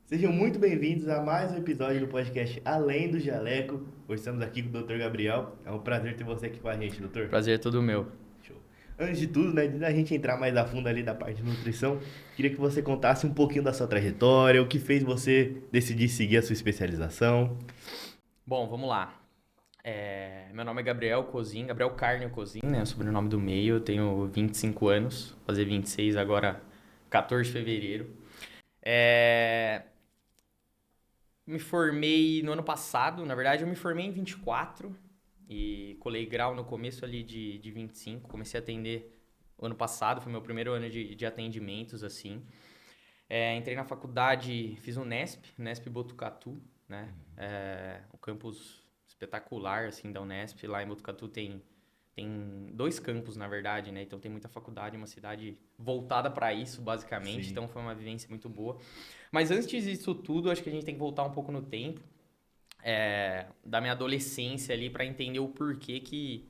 Sejam muito bem-vindos a mais um episódio do podcast Além do Jaleco. Hoje estamos aqui com o Dr. Gabriel. É um prazer ter você aqui com a gente, doutor. Prazer é todo meu. Show. Antes de tudo, né, antes da gente entrar mais a fundo ali da parte de nutrição, queria que você contasse um pouquinho da sua trajetória, o que fez você decidir seguir a sua especialização. Bom, vamos lá. Meu nome é Gabriel Cozin, Gabriel Carnio Cozin, né? O sobrenome do meio. Eu tenho 25 anos, vou fazer 26 agora, 14 de fevereiro. Me formei no ano passado, na verdade eu me formei em 24 e colei grau no começo ali de 25. Comecei a atender o ano passado, foi meu primeiro ano de atendimentos, assim. Entrei na faculdade, fiz o Nesp Botucatu, né? Um campus espetacular, assim, da Unesp. Lá em Botucatu tem dois campos, na verdade, né? Então tem muita faculdade, uma cidade voltada para isso, basicamente. Sim. Então foi uma vivência muito boa. Mas antes disso tudo, acho que a gente tem que voltar um pouco no tempo, da minha adolescência ali, para entender o porquê que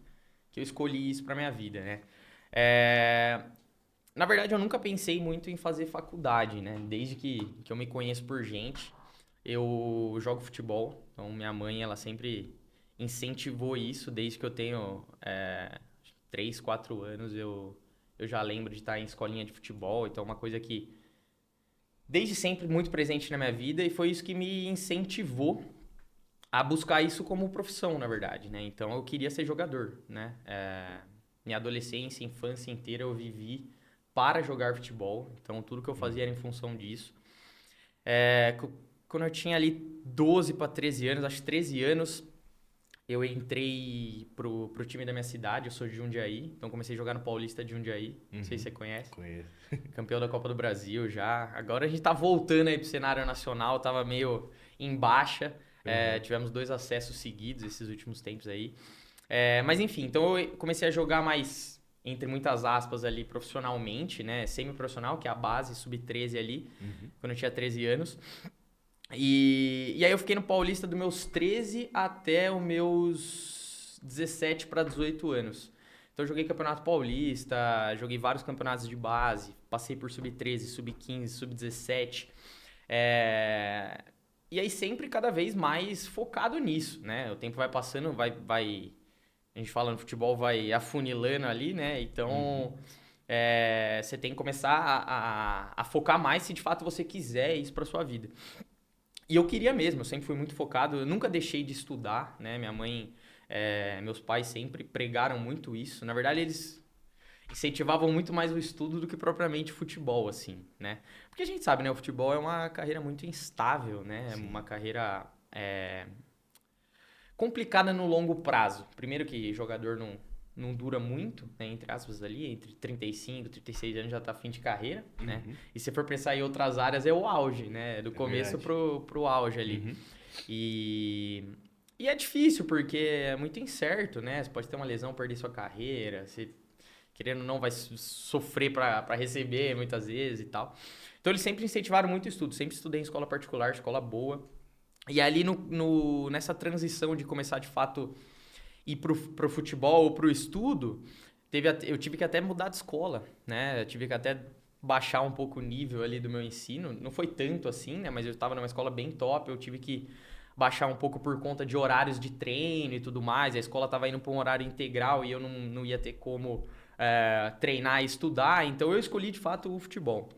eu escolhi isso para minha vida, né? É, Na verdade, eu nunca pensei muito em fazer faculdade, né? Desde que eu me conheço por gente, eu jogo futebol. Então, minha mãe, ela sempre incentivou isso. Desde que eu tenho 3, 4 anos, eu já lembro de estar em escolinha de futebol. Então, é uma coisa que, desde sempre, muito presente na minha vida. E foi isso que me incentivou a buscar isso como profissão, na verdade, né? Então, eu queria ser jogador, né? Minha adolescência, infância inteira, eu vivi para jogar futebol. Então, tudo que eu fazia era em função disso. Quando eu tinha ali 12 para 13 anos, acho que 13 anos, eu entrei pro time da minha cidade. Eu sou de Jundiaí, então comecei a jogar no Paulista de Jundiaí. Não sei se você conhece. Conheço. Campeão da Copa do Brasil já. Agora a gente tá voltando aí pro cenário nacional, tava meio em baixa. Uhum. Tivemos 2 acessos seguidos esses últimos tempos aí. Mas enfim, então eu comecei a jogar mais, entre muitas aspas, ali profissionalmente, né? Semi-profissional, que é a base, sub-13 ali, quando eu tinha 13 anos. E aí eu fiquei no Paulista dos meus 13 até os meus 17 para 18 anos. Então eu joguei Campeonato Paulista, joguei vários campeonatos de base, passei por sub-13, sub-15, sub-17. É... E aí sempre cada vez mais focado nisso, né? O tempo vai passando, vai a gente fala no futebol, vai afunilando ali, né? Então, você tem que começar a focar mais se de fato você quiser isso para sua vida. E eu queria mesmo, eu sempre fui muito focado, eu nunca deixei de estudar, né? Minha mãe, meus pais sempre pregaram muito isso. Na verdade, eles incentivavam muito mais o estudo do que propriamente o futebol, assim, né? Porque a gente sabe, né? O futebol é uma carreira muito instável, né? É uma Sim. carreira complicada no longo prazo. Primeiro que jogador não dura muito, né, entre aspas ali, entre 35 e 36 anos já tá fim de carreira, né? Uhum. E se for pensar em outras áreas é o auge, né? Do É começo verdade. pro auge ali. Uhum. E, e é difícil porque é muito incerto, né? Você pode ter uma lesão, perder sua carreira, você querendo ou não vai sofrer para receber muitas vezes e tal. Então eles sempre incentivaram muito o estudo, sempre estudei em escola particular, escola boa. E ali nessa transição de começar de fato ir pro futebol ou pro estudo, eu tive que até mudar de escola, né? Eu tive que até baixar um pouco o nível ali do meu ensino. Não foi tanto assim, né? Mas eu estava numa escola bem top, eu tive que baixar um pouco por conta de horários de treino e tudo mais. A escola estava indo para um horário integral e eu não ia ter como treinar e estudar, então eu escolhi de fato o futebol.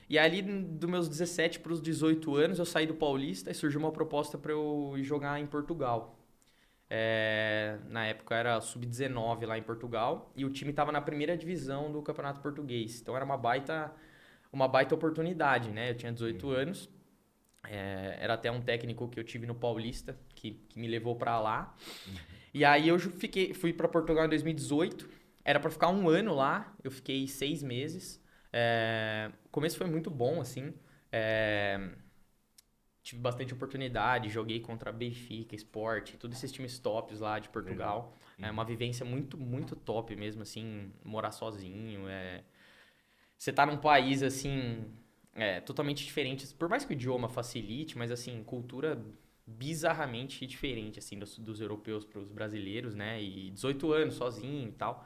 E ali, dos meus 17 para os 18 anos, eu saí do Paulista e surgiu uma proposta para eu ir jogar em Portugal. Na época era sub-19 lá em Portugal e o time estava na primeira divisão do Campeonato Português. Então era uma baita oportunidade, né? Eu tinha 18 anos, era até um técnico que eu tive no Paulista que me levou para lá. E aí eu fui para Portugal em 2018. Era para ficar um ano lá, eu fiquei 6 meses. O começo foi muito bom, assim. Tive bastante oportunidade, joguei contra Benfica, Sport, todos esses times tops lá de Legal. Portugal. É uma vivência muito, muito top mesmo, assim, morar sozinho. Você tá num país, assim, totalmente diferente. Por mais que o idioma facilite, mas, assim, cultura bizarramente diferente, assim, dos europeus para os brasileiros, né? E 18 anos sozinho e tal.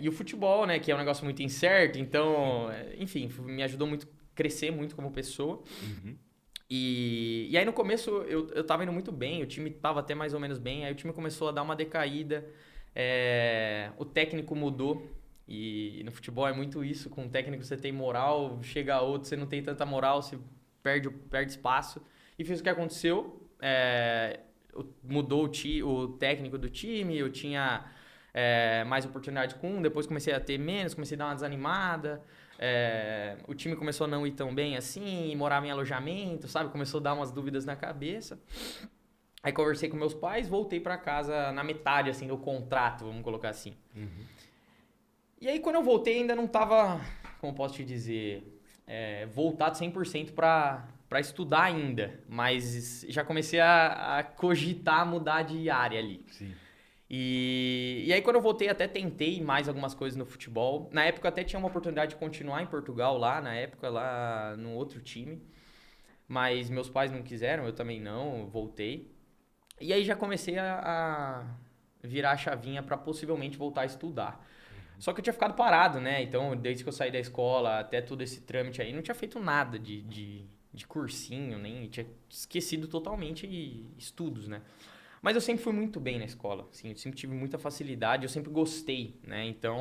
E o futebol, né, que é um negócio muito incerto, então, enfim, me ajudou muito, crescer muito como pessoa. Uhum. E aí no começo eu tava indo muito bem, o time tava até mais ou menos bem, aí o time começou a dar uma decaída, o técnico mudou, e no futebol é muito isso, com o técnico você tem moral, chega outro, você não tem tanta moral, você perde espaço. E fez o que aconteceu, mudou o técnico do time, eu tinha mais oportunidade com um, depois comecei a ter menos, comecei a dar uma desanimada. O time começou a não ir tão bem assim, morava em alojamento, sabe? Começou a dar umas dúvidas na cabeça. Aí conversei com meus pais, voltei pra casa na metade, assim, do contrato, vamos colocar assim. Uhum. E aí quando eu voltei ainda não tava, como posso te dizer, voltado 100% pra estudar ainda. Mas já comecei a cogitar mudar de área ali. Sim. E aí quando eu voltei até tentei mais algumas coisas no futebol. Na época eu até tinha uma oportunidade de continuar em Portugal lá, na época lá no outro time. Mas meus pais não quiseram, eu também não, eu voltei. E aí já comecei a virar a chavinha para possivelmente voltar a estudar. Só que eu tinha ficado parado, né? Então desde que eu saí da escola até todo esse trâmite aí, não tinha feito nada de cursinho, nem tinha esquecido totalmente estudos, né? Mas eu sempre fui muito bem na escola, assim, eu sempre tive muita facilidade, eu sempre gostei, né? Então,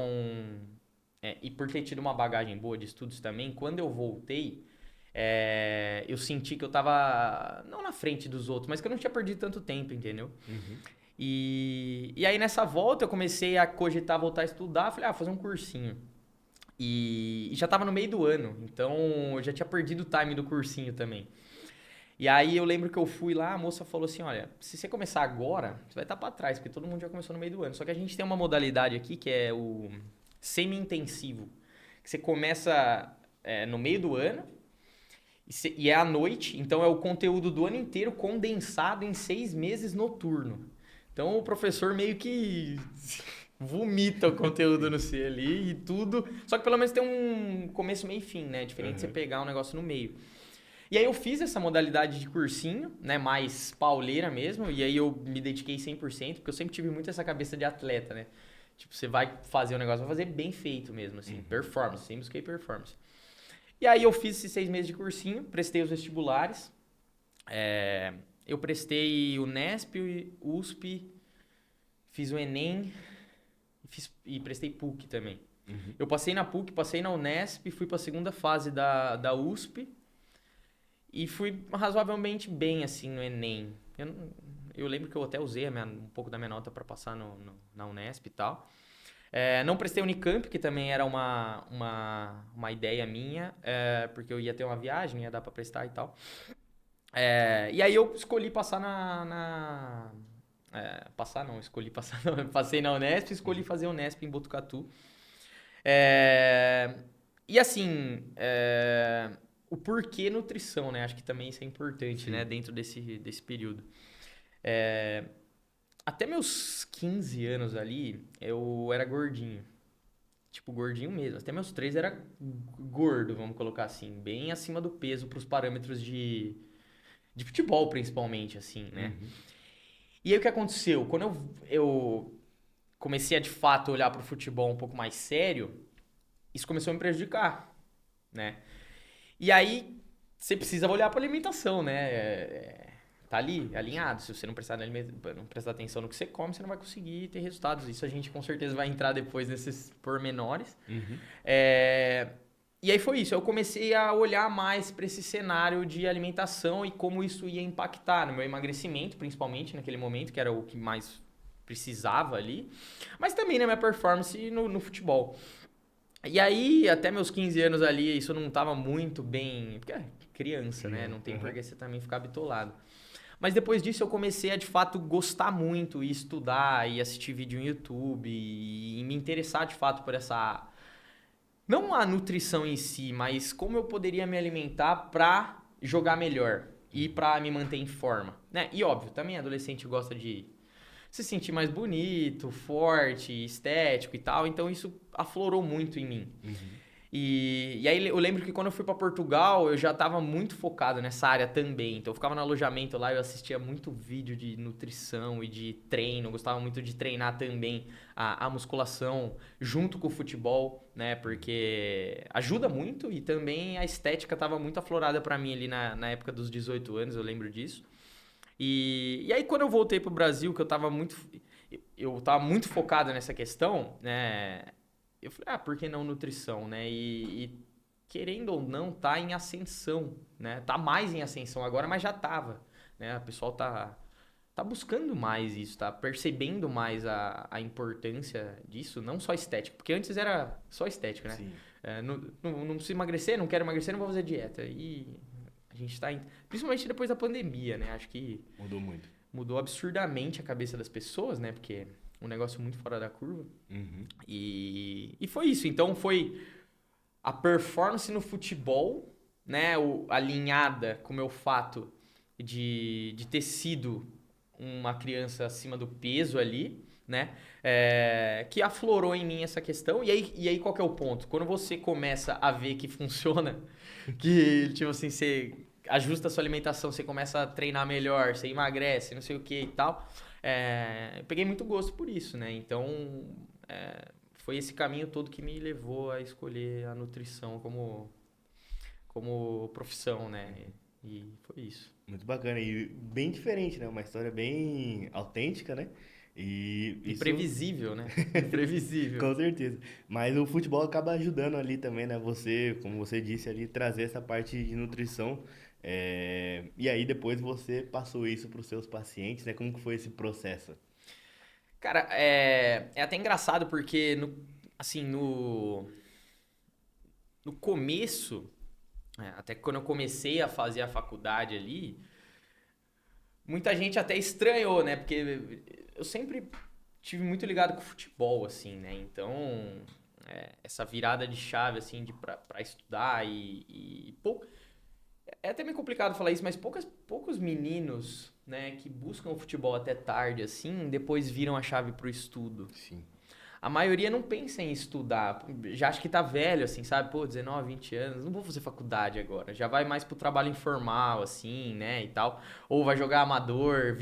e por ter tido uma bagagem boa de estudos também, quando eu voltei, eu senti que eu tava, não na frente dos outros, mas que eu não tinha perdido tanto tempo, entendeu? Uhum. E aí nessa volta eu comecei a cogitar voltar a estudar, falei, fazer um cursinho. E já tava no meio do ano, então eu já tinha perdido o time do cursinho também. E aí eu lembro que eu fui lá, a moça falou assim, olha, se você começar agora, você vai estar para trás, porque todo mundo já começou no meio do ano. Só que a gente tem uma modalidade aqui que é o semi-intensivo, que você começa no meio do ano e é à noite, então é o conteúdo do ano inteiro condensado em 6 meses noturno. Então o professor meio que vomita o conteúdo no C ali e tudo, só que pelo menos tem um começo, meio e fim, né? Diferente de você pegar um negócio no meio. E aí eu fiz essa modalidade de cursinho, né, mais pauleira mesmo, e aí eu me dediquei 100%, porque eu sempre tive muito essa cabeça de atleta, né? Tipo, você vai fazer um negócio, vai fazer bem feito mesmo, assim, performance, sempre busquei performance. E aí eu fiz esses 6 meses de cursinho, prestei os vestibulares, eu prestei o Unesp, o USP, fiz o Enem e prestei PUC também. Uhum. Eu passei na PUC, passei na Unesp, fui para a segunda fase da USP, e fui razoavelmente bem, assim, no Enem. Eu lembro que eu até usei um pouco da minha nota para passar na Unesp e tal. Não prestei Unicamp, que também era uma ideia minha, porque eu ia ter uma viagem, ia dar para prestar e tal. E aí eu escolhi passar passei na Unesp e escolhi fazer Unesp em Botucatu. E assim... o porquê nutrição, né? Acho que também isso é importante, né? Dentro desse período. Até meus 15 anos ali, eu era gordinho. Tipo, gordinho mesmo. Até meus 13 era gordo, vamos colocar assim. Bem acima do peso para os parâmetros de futebol, principalmente, assim, né? Uhum. E aí o que aconteceu? Quando eu comecei a, de fato, olhar para o futebol um pouco mais sério, isso começou a me prejudicar, né? E aí, você precisa olhar para a alimentação, né? Tá ali, alinhado. Se você não prestar atenção no que você come, você não vai conseguir ter resultados. Isso a gente com certeza vai entrar depois nesses pormenores. Uhum. E aí foi isso. Eu comecei a olhar mais para esse cenário de alimentação e como isso ia impactar no meu emagrecimento, principalmente naquele momento, que era o que mais precisava ali. Mas também na minha performance no futebol. E aí, até meus 15 anos ali, isso não estava muito bem... Porque é criança, né? Não tem por que você também ficar bitolado. Mas depois disso, eu comecei a, de fato, gostar muito e estudar e assistir vídeo no YouTube e me interessar, de fato, por essa... Não a nutrição em si, mas como eu poderia me alimentar para jogar melhor e para me manter em forma, né? E óbvio, também adolescente gosta de se sentir mais bonito, forte, estético e tal. Então isso aflorou muito em mim. Uhum. E aí eu lembro que quando eu fui para Portugal, eu já estava muito focado nessa área também. Então eu ficava no alojamento lá, eu assistia muito vídeo de nutrição e de treino. Eu gostava muito de treinar também a musculação junto com o futebol, né? Porque ajuda muito e também a estética estava muito aflorada para mim ali na época dos 18 anos, eu lembro disso. E aí quando eu voltei pro Brasil, que eu tava muito focado nessa questão, né? Eu falei, por que não nutrição, né? E querendo ou não, tá em ascensão, né? Tá mais em ascensão agora, mas já tava, né? O pessoal tá buscando mais isso, tá percebendo mais a importância disso, não só estética, porque antes era só estética, né? Sim. Não preciso emagrecer, não quero emagrecer, não vou fazer dieta. E a gente tá, principalmente depois da pandemia, né? Acho que Mudou muito. mudou absurdamente a cabeça das pessoas, né? Porque um negócio muito fora da curva. Uhum. E foi isso. Então foi a performance no futebol, né? Alinhada com o meu fato de ter sido uma criança acima do peso ali, né? Que aflorou em mim essa questão. E aí qual que é o ponto? Quando você começa a ver que funciona, que, tipo assim, você ajusta a sua alimentação, você começa a treinar melhor, você emagrece, não sei o que e tal. Eu peguei muito gosto por isso, né? Então, foi esse caminho todo que me levou a escolher a nutrição como profissão, né? E foi isso. Muito bacana e bem diferente, né? Uma história bem autêntica, né? E isso, Imprevisível, né? Imprevisível. com certeza. Mas o futebol acaba ajudando ali também, né? Você, como você disse ali, trazer essa parte de nutrição. E aí depois você passou isso para os seus pacientes, né? Como que foi esse processo? Cara, é até engraçado porque assim, no começo, até quando eu comecei a fazer a faculdade ali, muita gente até estranhou, né? Porque eu sempre tive muito ligado com o futebol, assim, né? Então, essa virada de chave, assim, pra estudar é até meio complicado falar isso, mas poucos meninos, né, que buscam o futebol até tarde, assim, depois viram a chave pro estudo. Sim. A maioria não pensa em estudar, já acha que tá velho, assim, sabe? Pô, 19, 20 anos, não vou fazer faculdade agora. Já vai mais pro trabalho informal, assim, né, e tal. Ou vai jogar amador,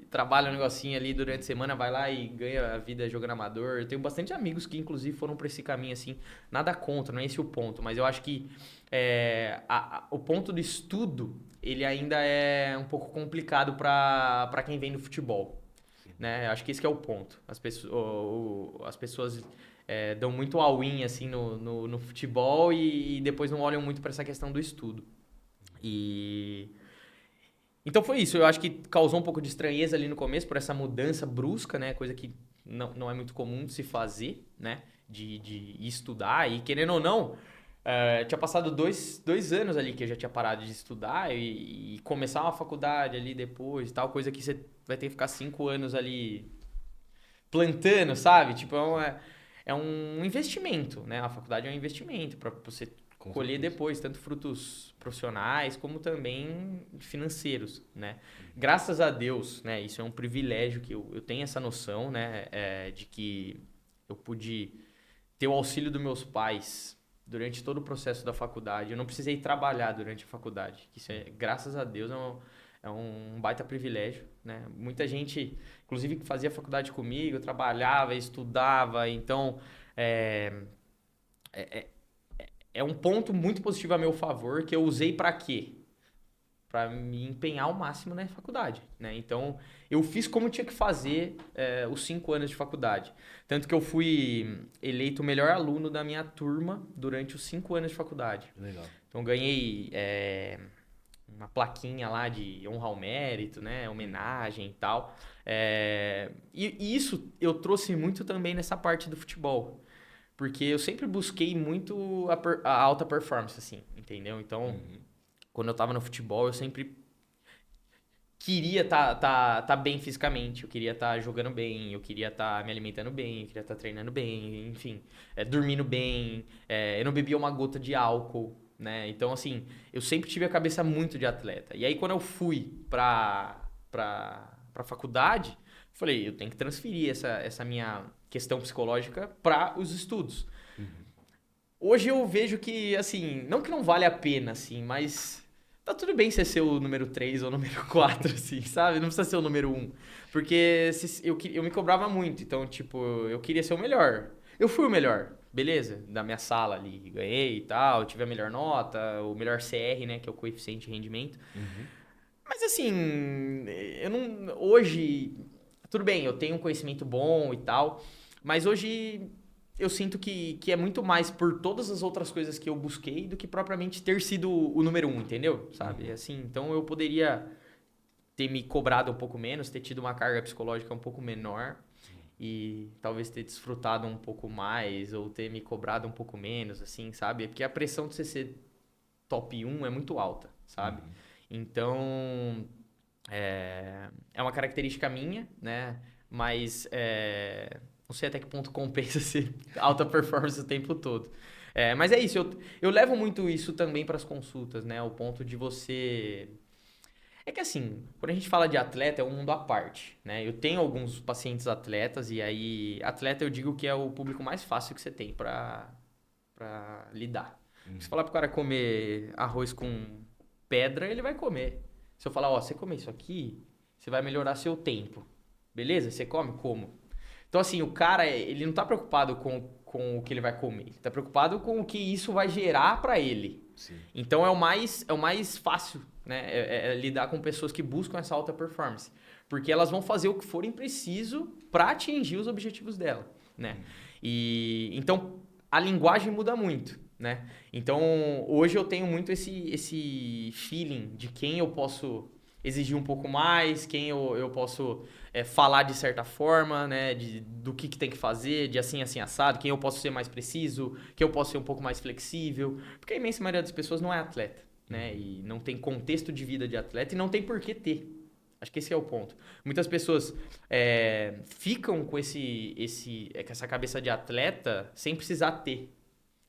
trabalha um negocinho ali durante a semana, vai lá e ganha a vida jogando amador. Eu tenho bastante amigos que, inclusive, foram pra esse caminho, assim. Nada contra, não é esse o ponto, mas eu acho que o ponto do estudo, ele ainda é um pouco complicado pra quem vem do futebol. Né? Acho que esse que é o ponto. As pessoas dão muito all-in assim, no futebol e depois não olham muito para essa questão do estudo. Então foi isso. Eu acho que causou um pouco de estranheza ali no começo por essa mudança brusca, né? Coisa que não é muito comum de se fazer, né? De estudar. E querendo ou não, tinha passado dois anos ali que eu já tinha parado de estudar e começar uma faculdade ali depois, tal, coisa que você vai ter que ficar 5 anos ali plantando, sabe? Tipo, é um investimento, né? A faculdade é um investimento para você colher depois, tanto frutos profissionais como também financeiros, né? Graças a Deus, né? Isso é um privilégio que eu tenho essa noção, né? De que eu pude ter o auxílio dos meus pais durante todo o processo da faculdade. Eu não precisei trabalhar durante a faculdade. Isso graças a Deus, é um baita privilégio, né? Muita gente, inclusive, que fazia faculdade comigo, trabalhava, estudava. Então, é um ponto muito positivo a meu favor que eu usei para quê? Para me empenhar ao máximo na faculdade, né? Então, eu fiz como tinha que fazer os 5 anos de faculdade. Tanto que eu fui eleito o melhor aluno da minha turma durante os 5 anos de faculdade. Legal. Então, ganhei uma plaquinha lá de honra ao mérito, né? Homenagem e tal. E isso eu trouxe muito também nessa parte do futebol. Porque eu sempre busquei muito a alta performance, assim, entendeu? Então, quando eu tava no futebol, eu sempre queria tá bem fisicamente, eu queria estar jogando bem, eu queria estar me alimentando bem, eu queria estar treinando bem, enfim, dormindo bem, eu não bebia uma gota de álcool, né? Então, assim, eu sempre tive a cabeça muito de atleta. E aí, quando eu fui pra faculdade, falei, eu tenho que transferir essa minha questão psicológica para os estudos. Hoje eu vejo que, assim, não que não vale a pena, assim, mas tá tudo bem você ser o número 3 ou o número 4 assim, sabe? Não precisa ser o número um. Porque eu me cobrava muito, então, tipo, eu queria ser o melhor. Eu fui o melhor, beleza? Da minha sala ali, ganhei e tal, tive a melhor nota, o melhor CR, né, que é o coeficiente de rendimento. Uhum. Mas, assim, eu não... Hoje, tudo bem, eu tenho um conhecimento bom e tal, mas hoje eu sinto que é muito mais por todas as outras coisas que eu busquei do que propriamente ter sido o número um, entendeu? Sabe? Uhum. Assim, então eu poderia ter me cobrado um pouco menos, ter tido uma carga psicológica um pouco menor e talvez ter desfrutado um pouco mais ou ter me cobrado um pouco menos, assim, sabe? Porque a pressão de você ser top um é muito alta, sabe? Uhum. Então, é uma característica minha, né? Mas não sei até que ponto compensa ser alta performance o tempo todo. Mas é isso, eu levo muito isso também para as consultas, né? O ponto de você. É que assim, quando a gente fala de atleta, é um mundo à parte, né? Eu tenho alguns pacientes atletas, e aí, atleta eu digo que é o público mais fácil que você tem para lidar. Se Uhum. falar pro cara comer arroz com pedra, ele vai comer. Se eu falar, ó, você comer isso aqui, você vai melhorar seu tempo. Beleza? Você come? Como? Então, assim, o cara, ele não tá preocupado com o que ele vai comer. Ele tá preocupado com o que isso vai gerar para ele. Sim. Então, é o mais fácil, né? É lidar com pessoas que buscam essa alta performance. Porque elas vão fazer o que forem preciso para atingir os objetivos dela, né? Uhum. E, então, a linguagem muda muito, né? Então, hoje eu tenho muito esse feeling de quem eu posso exigir um pouco mais, quem eu posso falar de certa forma, né? Do que tem que fazer, de assim, assim, assado, quem eu posso ser mais preciso, quem eu posso ser um pouco mais flexível. Porque a imensa maioria das pessoas não é atleta, né? Uhum. E não tem contexto de vida de atleta e não tem por que ter. Acho que esse é o ponto. Muitas pessoas ficam com com essa cabeça de atleta sem precisar ter.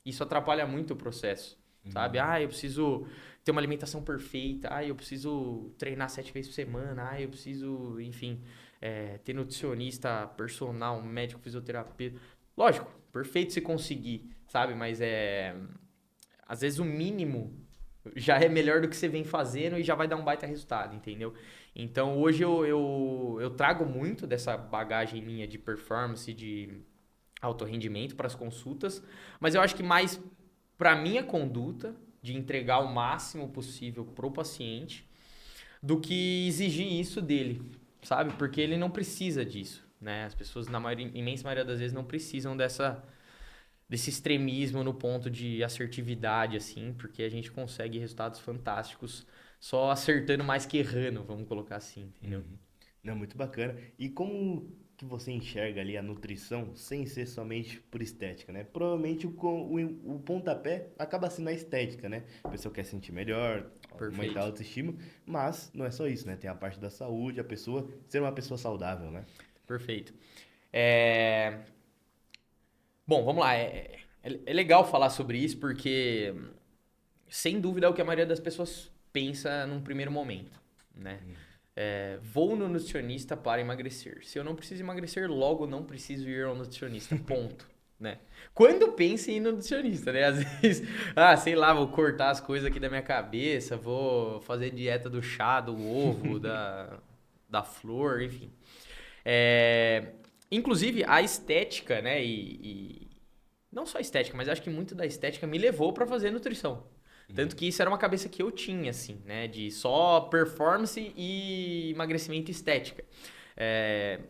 Isso atrapalha muito o processo, sabe? Uhum. Ah, eu preciso ter uma alimentação perfeita. Ah, eu preciso treinar 7 vezes por semana. Ah, eu preciso, enfim, ter nutricionista personal, um médico, fisioterapeuta. Lógico, perfeito se conseguir, sabe? Mas às vezes o mínimo já é melhor do que você vem fazendo e já vai dar um baita resultado, entendeu? Então hoje eu trago muito dessa bagagem minha de performance, de alto rendimento para as consultas, mas eu acho que mais para minha conduta de entregar o máximo possível pro paciente do que exigir isso dele, sabe? Porque ele não precisa disso, né? As pessoas na imensa maioria das vezes não precisam desse extremismo no ponto de assertividade assim, porque a gente consegue resultados fantásticos só acertando mais que errando, vamos colocar assim, entendeu? Uhum. Não, muito bacana. E como que você enxerga ali a nutrição sem ser somente por estética, né? Provavelmente o pontapé acaba sendo a estética, né? A pessoa quer se sentir melhor, aumentar a Perfeito. autoestima, mas não é só isso, né? Tem a parte da saúde, a pessoa ser uma pessoa saudável, né? Perfeito. É, Bom, vamos lá. É legal falar sobre isso porque, sem dúvida, é o que a maioria das pessoas pensa num primeiro momento, né? Vou no nutricionista para emagrecer. Se eu não preciso emagrecer, logo não preciso ir ao nutricionista. Ponto. Né? Quando pensa em ir no nutricionista, né? Às vezes, sei lá, vou cortar as coisas aqui da minha cabeça, vou fazer dieta do chá, do ovo, da flor, enfim. É, Inclusive, a estética, né? Não só a estética, mas acho que muito da estética me levou para fazer nutrição. Tanto que isso era uma cabeça que eu tinha, assim, né? De só performance e emagrecimento e estética. É,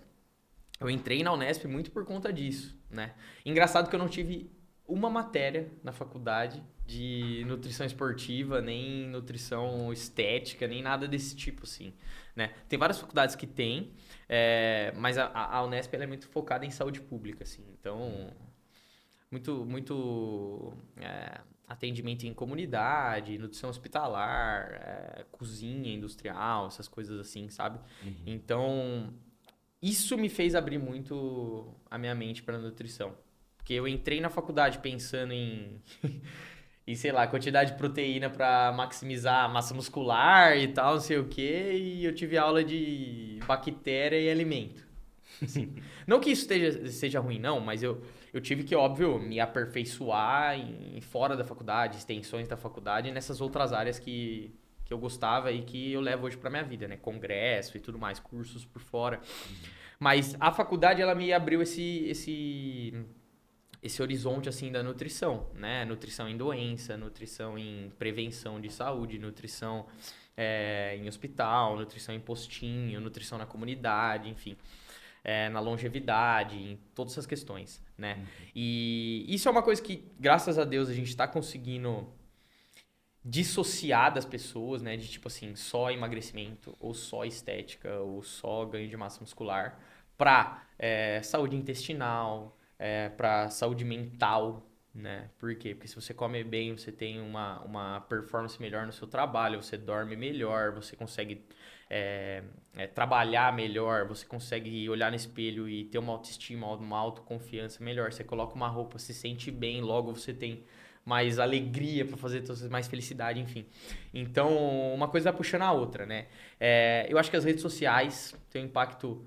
Eu entrei na Unesp muito por conta disso, né? Engraçado que eu não tive uma matéria na faculdade de nutrição esportiva, nem nutrição estética, nem nada desse tipo, assim, né? Tem várias faculdades que tem, mas a Unesp ela é muito focada em saúde pública, assim. Então, muito atendimento em comunidade, nutrição hospitalar, cozinha industrial, essas coisas assim, sabe? Uhum. Então, isso me fez abrir muito a minha mente para nutrição. Porque eu entrei na faculdade pensando em sei lá, quantidade de proteína para maximizar a massa muscular e tal, não sei o quê, e eu tive aula de bactéria e alimento. Assim. Não que isso seja ruim, não, mas eu tive que, óbvio, me aperfeiçoar fora da faculdade, extensões da faculdade, nessas outras áreas que eu gostava e que eu levo hoje pra minha vida, né? Congresso e tudo mais, cursos por fora. Mas a faculdade, ela me abriu esse horizonte, assim, da nutrição, né? Nutrição em doença, nutrição em prevenção de saúde, nutrição em hospital, nutrição em postinho, nutrição na comunidade, enfim. Na longevidade, em todas essas questões, né? E isso é uma coisa que, graças a Deus, a gente está conseguindo dissociar das pessoas, né? De tipo assim, só emagrecimento, ou só estética, ou só ganho de massa muscular, para saúde intestinal, para saúde mental, né? Por quê? Porque se você come bem, você tem uma performance melhor no seu trabalho, você dorme melhor, você consegue trabalhar melhor, você consegue olhar no espelho e ter uma autoestima, uma autoconfiança melhor. Você coloca uma roupa, se sente bem, logo você tem mais alegria para fazer mais felicidade, enfim. Então, uma coisa vai puxando a outra, né? Eu acho que as redes sociais têm um impacto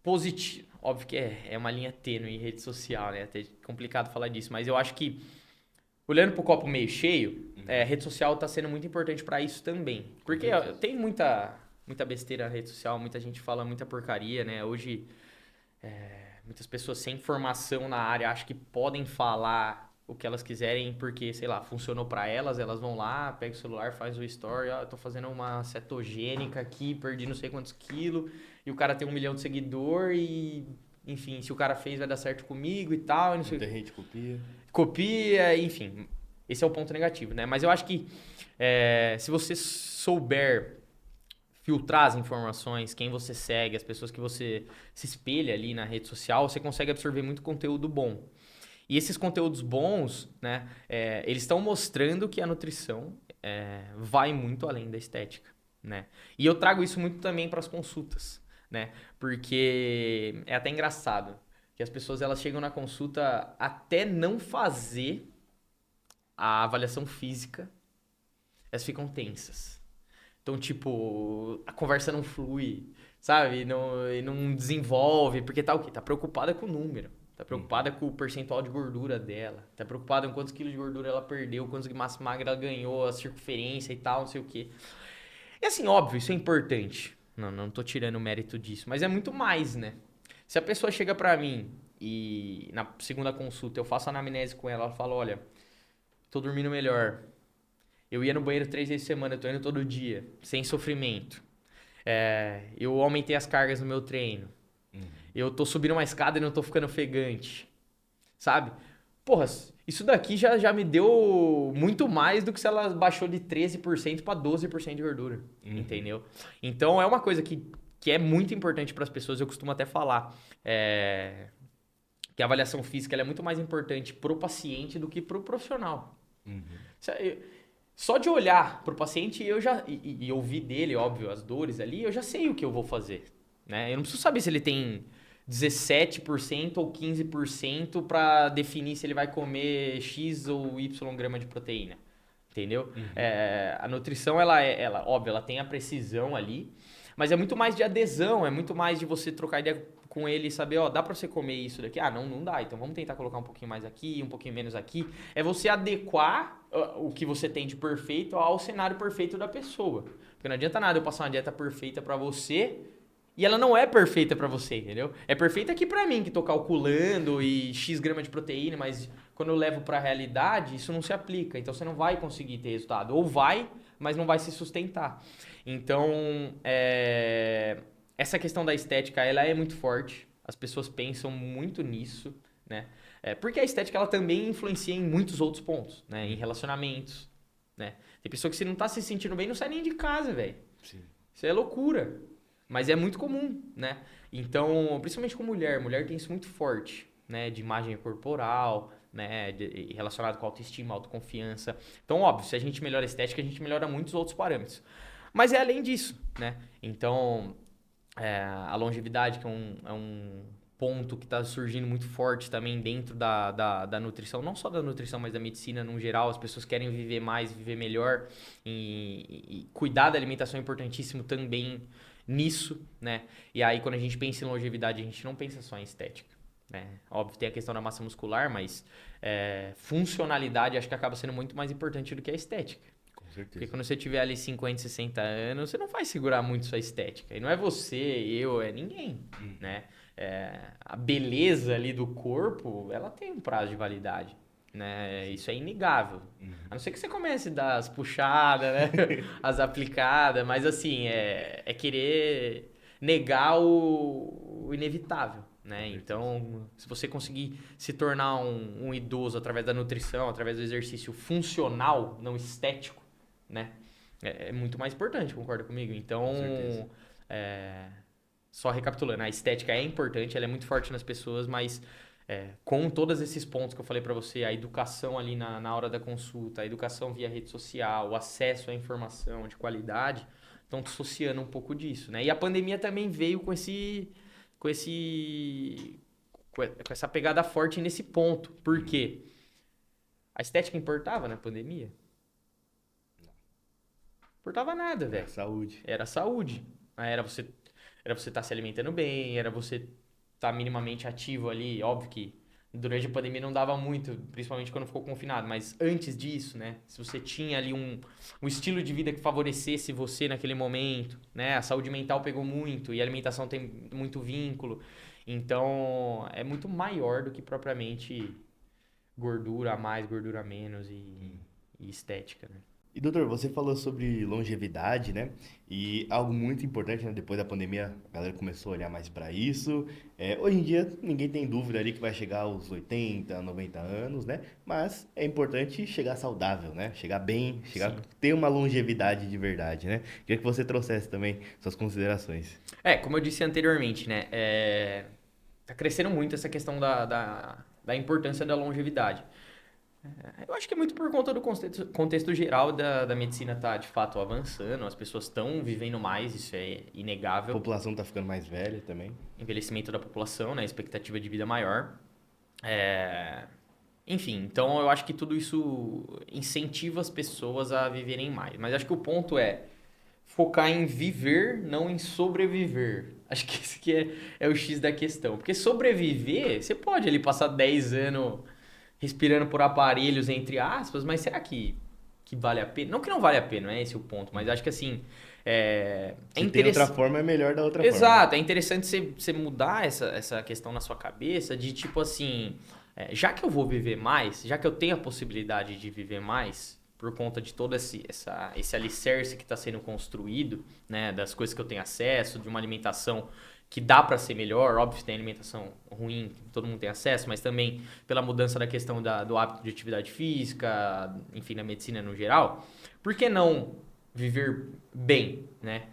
positivo. Óbvio que é uma linha tênue em rede social, né? Até complicado falar disso, mas eu acho que, olhando pro copo meio cheio, rede social tá sendo muito importante para isso também. Porque tem muita besteira na rede social, muita gente fala muita porcaria, né? Hoje, muitas pessoas sem formação na área acham que podem falar o que elas quiserem porque, sei lá, funcionou para elas, elas vão lá, pega o celular, faz o story, eu tô fazendo uma cetogênica aqui, perdi não sei quantos quilos, e o cara tem 1 milhão de seguidor e, enfim, se o cara fez vai dar certo comigo e tal. E não sei... Muita gente copia. Copia, enfim, esse é o ponto negativo, né? Mas eu acho que se você souber filtrar as informações, quem você segue, as pessoas que você se espelha ali na rede social, você consegue absorver muito conteúdo bom. E esses conteúdos bons, né, eles estão mostrando que a nutrição vai muito além da estética, né? E eu trago isso muito também para as consultas, né? Porque é até engraçado que as pessoas elas chegam na consulta até não fazer a avaliação física, elas ficam tensas. Então, tipo, a conversa não flui, sabe? Não desenvolve, porque tá o quê? Tá preocupada com o número. Tá preocupada com o percentual de gordura dela. Tá preocupada com quantos quilos de gordura ela perdeu, quantos de massa magra ela ganhou, a circunferência e tal, não sei o quê. E assim, óbvio, isso é importante. Não tô tirando o mérito disso. Mas é muito mais, né? Se a pessoa chega pra mim e na segunda consulta eu faço anamnese com ela, ela fala, olha, tô dormindo melhor. Eu ia no banheiro 3 vezes por semana, eu tô indo todo dia, sem sofrimento. Eu aumentei as cargas no meu treino. Eu tô subindo uma escada e não tô ficando ofegante. Sabe? Porra, isso daqui já me deu muito mais do que se ela baixou de 13% para 12% de gordura. Entendeu? Então é uma coisa que é muito importante para as pessoas. Eu costumo até falar que a avaliação física ela é muito mais importante pro paciente do que pro profissional. Só de olhar pro paciente e ouvir dele, óbvio, as dores ali, eu já sei o que eu vou fazer. Né? Eu não preciso saber se ele tem 17% ou 15% para definir se ele vai comer X ou Y grama de proteína. Entendeu? A nutrição, óbvio, ela tem a precisão ali, mas é muito mais de adesão, é muito mais de você trocar ideia com ele e saber, ó, dá para você comer isso daqui? Ah, não dá, então vamos tentar colocar um pouquinho mais aqui, um pouquinho menos aqui. É você adequar o que você tem de perfeito ao cenário perfeito da pessoa. Porque não adianta nada eu passar uma dieta perfeita para você e ela não é perfeita pra você, entendeu? É perfeita aqui pra mim, que tô calculando e X grama de proteína, mas quando eu levo pra realidade, isso não se aplica. Então você não vai conseguir ter resultado. Ou vai, mas não vai se sustentar. Então, essa questão da estética, ela é muito forte. As pessoas pensam muito nisso, né? Porque a estética, ela também influencia em muitos outros pontos, né? Em relacionamentos, né? Tem pessoa que se não tá se sentindo bem, não sai nem de casa, velho. Isso é loucura. Mas é muito comum, né? Então, principalmente com mulher. Mulher tem isso muito forte, né? De imagem corporal, né? Relacionado com autoestima, autoconfiança. Então, óbvio, se a gente melhora a estética, a gente melhora muitos outros parâmetros. Mas é além disso, né? Então, a longevidade, que é um ponto que está surgindo muito forte também dentro da nutrição, não só da nutrição, mas da medicina no geral. As pessoas querem viver mais, viver melhor e cuidar da alimentação é importantíssimo também nisso, né? E aí quando a gente pensa em longevidade, a gente não pensa só em estética, né? Óbvio, tem a questão da massa muscular, mas funcionalidade acho que acaba sendo muito mais importante do que a estética. Com Porque certeza. quando você tiver ali 50, 60 anos, você não vai segurar muito sua estética. E não é você, eu, é ninguém, né? A beleza ali do corpo, ela tem um prazo de validade, né? Isso é inegável. A não ser que você comece a dar as puxadas, né? As aplicadas, mas assim, é querer negar o inevitável, né? Então, se você conseguir se tornar um idoso através da nutrição, através do exercício funcional, não estético, né? É muito mais importante, concorda comigo? Com Então, certeza. só recapitulando, a estética é importante, ela é muito forte nas pessoas, mas com todos esses pontos que eu falei pra você, a educação ali na hora da consulta, a educação via rede social, o acesso à informação de qualidade, estão dissociando um pouco disso, né? E a pandemia também veio com esse, com essa pegada forte nesse ponto. Por quê? A estética importava na pandemia? Importava nada, É velho. saúde. Era saúde. Era você estar se alimentando bem, era você estar minimamente ativo ali. Óbvio que durante a pandemia não dava muito, principalmente quando ficou confinado, mas antes disso, né? Se você tinha ali um estilo de vida que favorecesse você naquele momento, né? A saúde mental pegou muito e a alimentação tem muito vínculo. Então, é muito maior do que propriamente gordura a mais, gordura a menos e estética, né? E doutor, você falou sobre longevidade, né? E algo muito importante, né? Depois da pandemia, a galera começou a olhar mais para isso. Hoje em dia, ninguém tem dúvida ali que vai chegar aos 80, 90 anos, né? Mas é importante chegar saudável, né? Chegar bem, chegar, Sim. ter uma longevidade de verdade, né? Queria que você trouxesse também suas considerações. Como eu disse anteriormente, né? Tá crescendo muito essa questão da importância da longevidade. Eu acho que é muito por conta do contexto geral da medicina tá de fato avançando, as pessoas estão vivendo mais, isso é A inegável. população tá ficando mais velha também. Envelhecimento da população, né? Expectativa de vida maior. É, Enfim, então eu acho que tudo isso incentiva as pessoas a viverem mais. Mas acho que o ponto é focar em viver, não em sobreviver. Acho que esse que é o X da questão. Porque sobreviver, você pode ali passar 10 anos respirando por aparelhos, entre aspas, mas será que vale a pena? Não que não vale a pena, não é esse o ponto, mas acho que assim, é Se tem outra interessante. forma, é melhor da outra forma, né? Exato, é interessante você mudar essa questão na sua cabeça de tipo assim, já que eu vou viver mais, já que eu tenho a possibilidade de viver mais, por conta de todo esse alicerce que está sendo construído, né, das coisas que eu tenho acesso, de uma alimentação que dá para ser melhor, óbvio que tem alimentação ruim, que todo mundo tem acesso, mas também pela mudança da questão do hábito de atividade física, enfim, na medicina no geral, por que não viver bem, né?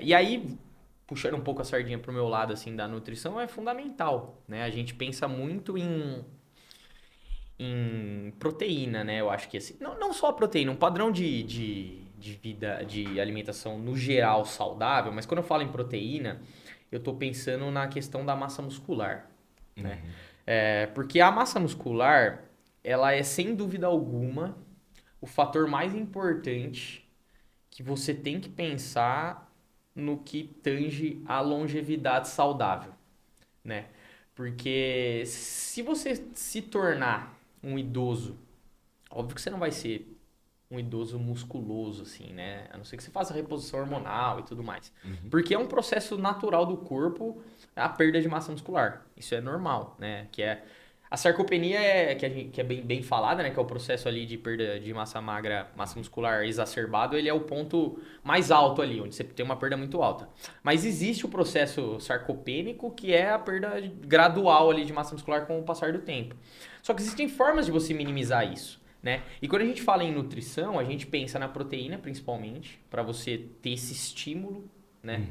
E aí, puxando um pouco a sardinha pro meu lado, assim, da nutrição, é fundamental, né? A gente pensa muito em proteína, né? Eu acho que assim, não só a proteína, um padrão de vida, de alimentação no geral saudável, mas quando eu falo em proteína, eu tô pensando na questão da massa muscular, né? Porque a massa muscular, ela é sem dúvida alguma o fator mais importante que você tem que pensar no que tange a longevidade saudável, né? Porque se você se tornar um idoso, óbvio que você não vai ser um idoso musculoso, assim, né? A não ser que você faça reposição hormonal e tudo mais. Porque é um processo natural do corpo a perda de massa muscular. Isso é normal, né? Que é a sarcopenia que é bem falada, né? Que é o processo ali de perda de massa magra, massa muscular exacerbado, ele é o ponto mais alto ali, onde você tem uma perda muito alta. Mas existe o processo sarcopênico, que é a perda gradual ali de massa muscular com o passar do tempo. Só que existem formas de você minimizar isso, né? E quando a gente fala em nutrição, a gente pensa na proteína, principalmente, para você ter esse estímulo, né?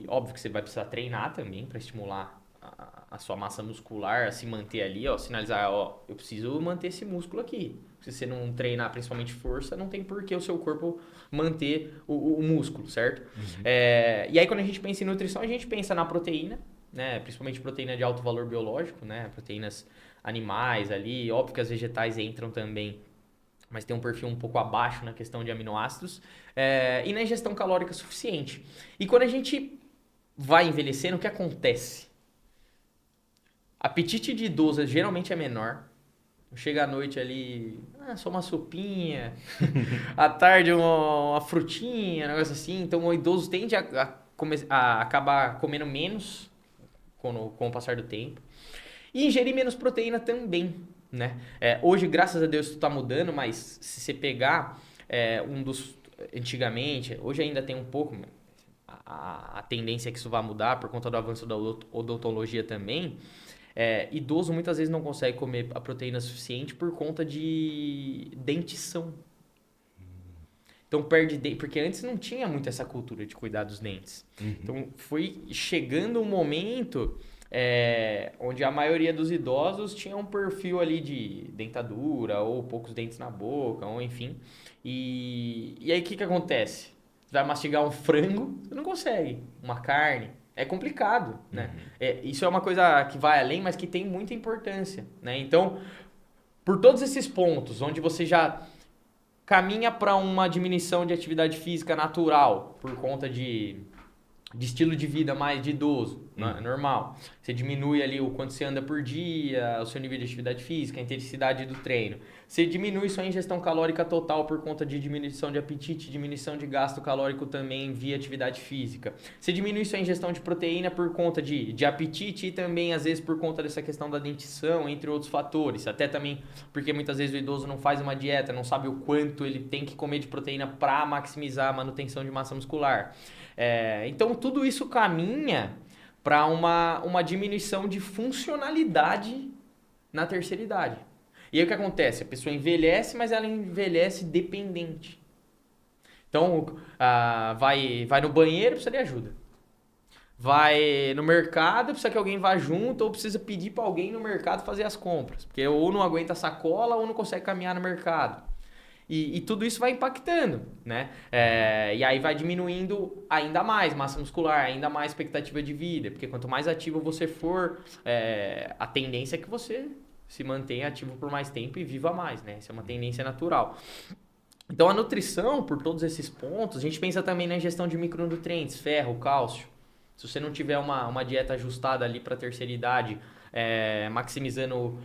Óbvio que você vai precisar treinar também para estimular a sua massa muscular a se manter ali, ó, sinalizar, ó, eu preciso manter esse músculo aqui. Se você não treinar principalmente força, não tem por que o seu corpo manter o músculo, certo? E aí quando a gente pensa em nutrição, a gente pensa na proteína, né? Principalmente proteína de alto valor biológico, né? Proteínas animais ali, óbvio que as vegetais entram também, mas tem um perfil um pouco abaixo na questão de aminoácidos, e na ingestão calórica suficiente. E quando a gente vai envelhecendo, o que acontece? Apetite de idoso geralmente é menor. Chega à noite ali, só uma sopinha, à tarde uma frutinha, um negócio assim. Então o idoso tende a acabar comendo menos com o passar do tempo. E ingerir menos proteína também, né? Hoje, graças a Deus, isso está mudando, mas se você pegar antigamente, hoje ainda tem um pouco, a tendência é que isso vai mudar por conta do avanço da odontologia também. Idoso muitas vezes não consegue comer a proteína suficiente por conta de dentição. Então perde dente, porque antes não tinha muito essa cultura de cuidar dos dentes. Uhum. Então foi chegando um momento onde a maioria dos idosos tinha um perfil ali de dentadura ou poucos dentes na boca, ou enfim. E aí o que acontece? Você vai mastigar um frango, você não consegue. Uma carne. É complicado, né? Isso é uma coisa que vai além, mas que tem muita importância, né? Então, por todos esses pontos, onde você já caminha para uma diminuição de atividade física natural, por conta de estilo de vida mais de idoso, né? Normal. Você diminui ali o quanto você anda por dia, o seu nível de atividade física, a intensidade do treino. Você diminui sua ingestão calórica total por conta de diminuição de apetite, diminuição de gasto calórico também via atividade física. Você diminui sua ingestão de proteína por conta de apetite e também, às vezes, por conta dessa questão da dentição, entre outros fatores. Até também porque muitas vezes o idoso não faz uma dieta, não sabe o quanto ele tem que comer de proteína para maximizar a manutenção de massa muscular. Então, tudo isso caminha para uma diminuição de funcionalidade na terceira idade. E aí o que acontece? A pessoa envelhece, mas ela envelhece dependente. Então, vai no banheiro, precisa de ajuda. Vai no mercado, precisa que alguém vá junto, ou precisa pedir para alguém no mercado fazer as compras. Porque ou não aguenta a sacola, ou não consegue caminhar no mercado. E tudo isso vai impactando, né? E aí vai diminuindo ainda mais massa muscular, ainda mais expectativa de vida. Porque quanto mais ativo você for, a tendência é que você se mantenha ativo por mais tempo e viva mais, né? Isso é uma tendência natural. Então a nutrição, por todos esses pontos, a gente pensa também na ingestão de micronutrientes, ferro, cálcio. Se você não tiver uma dieta ajustada ali para a terceira idade, maximizando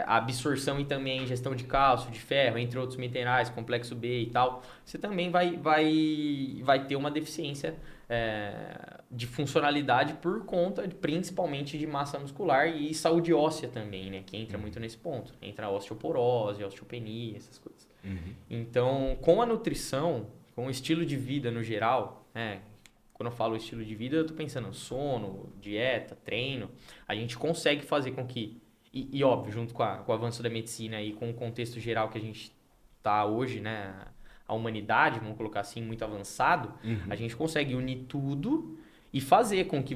a absorção e também a ingestão de cálcio, de ferro, entre outros minerais, complexo B e tal, você também vai ter uma deficiência de funcionalidade por conta, principalmente, de massa muscular e saúde óssea também, né? Que entra muito nesse ponto. Entra a osteoporose, a osteopenia, essas coisas. Então, com a nutrição, com o estilo de vida no geral, quando eu falo estilo de vida, eu estou pensando em sono, dieta, treino. A gente consegue fazer com que... E óbvio, junto com o avanço da medicina e com o contexto geral que a gente está hoje, né? A humanidade, vamos colocar assim, muito avançado, a gente consegue unir tudo e fazer com que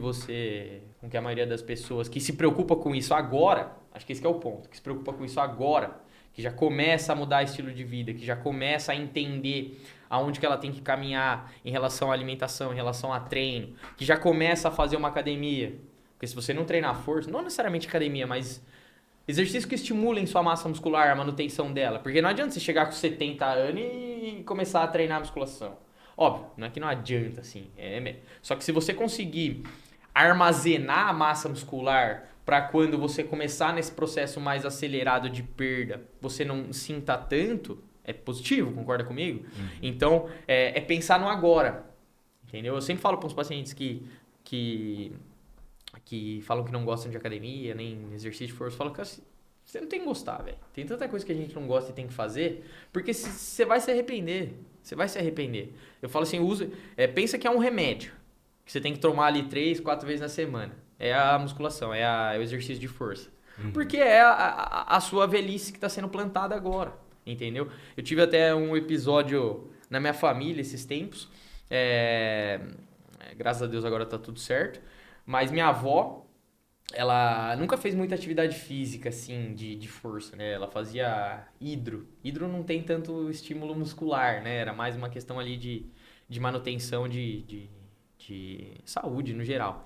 a maioria das pessoas que se preocupa com isso agora, acho que esse que é o ponto, que se preocupa com isso agora, que já começa a mudar estilo de vida, que já começa a entender aonde que ela tem que caminhar em relação à alimentação, em relação a treino, que já começa a fazer uma academia. Porque se você não treinar força, não necessariamente academia, mas exercícios que estimulem sua massa muscular, a manutenção dela. Porque não adianta você chegar com 70 anos e começar a treinar musculação. Óbvio, não é que não adianta, assim. Só que se você conseguir armazenar a massa muscular para quando você começar nesse processo mais acelerado de perda, você não sinta tanto, é positivo, concorda comigo? Então, é pensar no agora, entendeu? Eu sempre falo para os pacientes que falam que não gostam de academia, nem exercício de força, eu falo que assim, você não tem que gostar, velho. Tem tanta coisa que a gente não gosta e tem que fazer, porque você vai se arrepender. Você vai se arrepender. Eu falo assim, pensa que é um remédio, que você tem que tomar ali 3, 4 vezes na semana. É a musculação, é o exercício de força. Porque é a sua velhice que está sendo plantada agora, entendeu? Eu tive até um episódio na minha família esses tempos, graças a Deus agora tá tudo certo, mas minha avó, ela nunca fez muita atividade física, assim, de força, né? Ela fazia hidro. Hidro não tem tanto estímulo muscular, né? Era mais uma questão ali de manutenção de saúde no geral.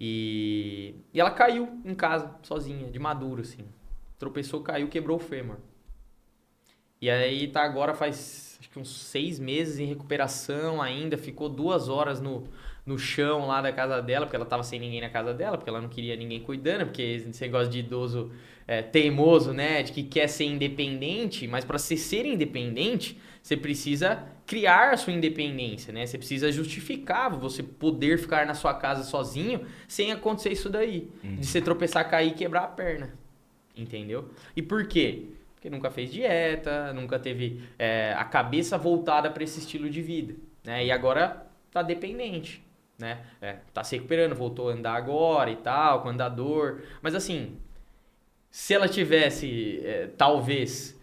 E ela caiu em casa, sozinha, de maduro, assim. Tropeçou, caiu, quebrou o fêmur. E aí tá agora faz acho que uns 6 meses em recuperação ainda. Ficou 2 horas no chão lá da casa dela, porque ela tava sem ninguém na casa dela, porque ela não queria ninguém cuidando, porque esse negócio de idoso teimoso, né? De que quer ser independente, mas para ser independente, você precisa criar a sua independência, né? Você precisa justificar você poder ficar na sua casa sozinho sem acontecer isso daí. De você tropeçar, cair e quebrar a perna. Entendeu? E por quê? Porque nunca fez dieta, nunca teve a cabeça voltada para esse estilo de vida, né? E agora tá dependente, né? Tá se recuperando, voltou a andar agora e tal, com andador. Mas assim, se ela tivesse, talvez,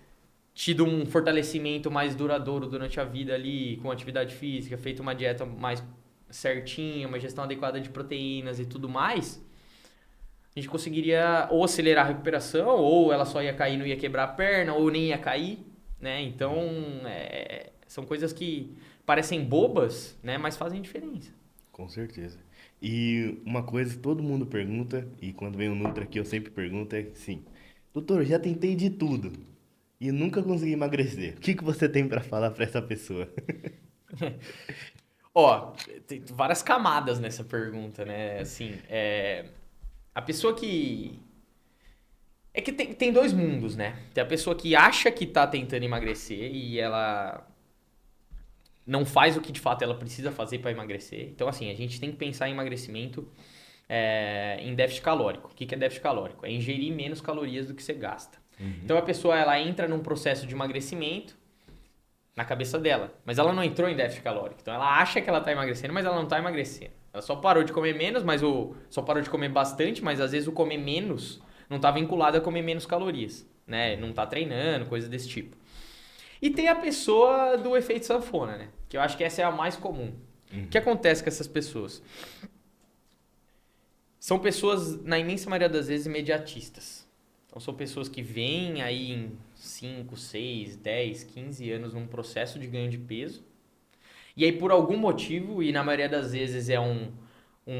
tido um fortalecimento mais duradouro durante a vida ali, com atividade física, feito uma dieta mais certinha, uma gestão adequada de proteínas e tudo mais, a gente conseguiria ou acelerar a recuperação, ou ela só ia cair e não ia quebrar a perna, ou nem ia cair, né? Então, são coisas que parecem bobas, né? Mas fazem diferença. Com certeza. E uma coisa que todo mundo pergunta, e quando vem o Nutra aqui eu sempre pergunto, é assim, doutor, já tentei de tudo e nunca consegui emagrecer. O que que você tem pra falar pra essa pessoa? Ó, tem várias camadas nessa pergunta, né? Assim, a pessoa que... É que tem dois mundos, né? Tem a pessoa que acha que tá tentando emagrecer e ela não faz o que de fato ela precisa fazer para emagrecer. Então, assim, a gente tem que pensar em emagrecimento em déficit calórico. O que é déficit calórico? É ingerir menos calorias do que você gasta. Então, a pessoa ela entra num processo de emagrecimento na cabeça dela, mas ela não entrou em déficit calórico. Então, ela acha que ela tá emagrecendo, mas ela não tá emagrecendo. Ela só parou de comer menos, só parou de comer bastante, mas às vezes o comer menos não tá vinculado a comer menos calorias, né? Não tá treinando, coisa desse tipo. E tem a pessoa do efeito sanfona, né? Que eu acho que essa é a mais comum. O que acontece com essas pessoas? São pessoas, na imensa maioria das vezes, imediatistas. Então, são pessoas que vêm aí em 5, 6, 10, 15 anos num processo de ganho de peso. E aí, por algum motivo, e na maioria das vezes é um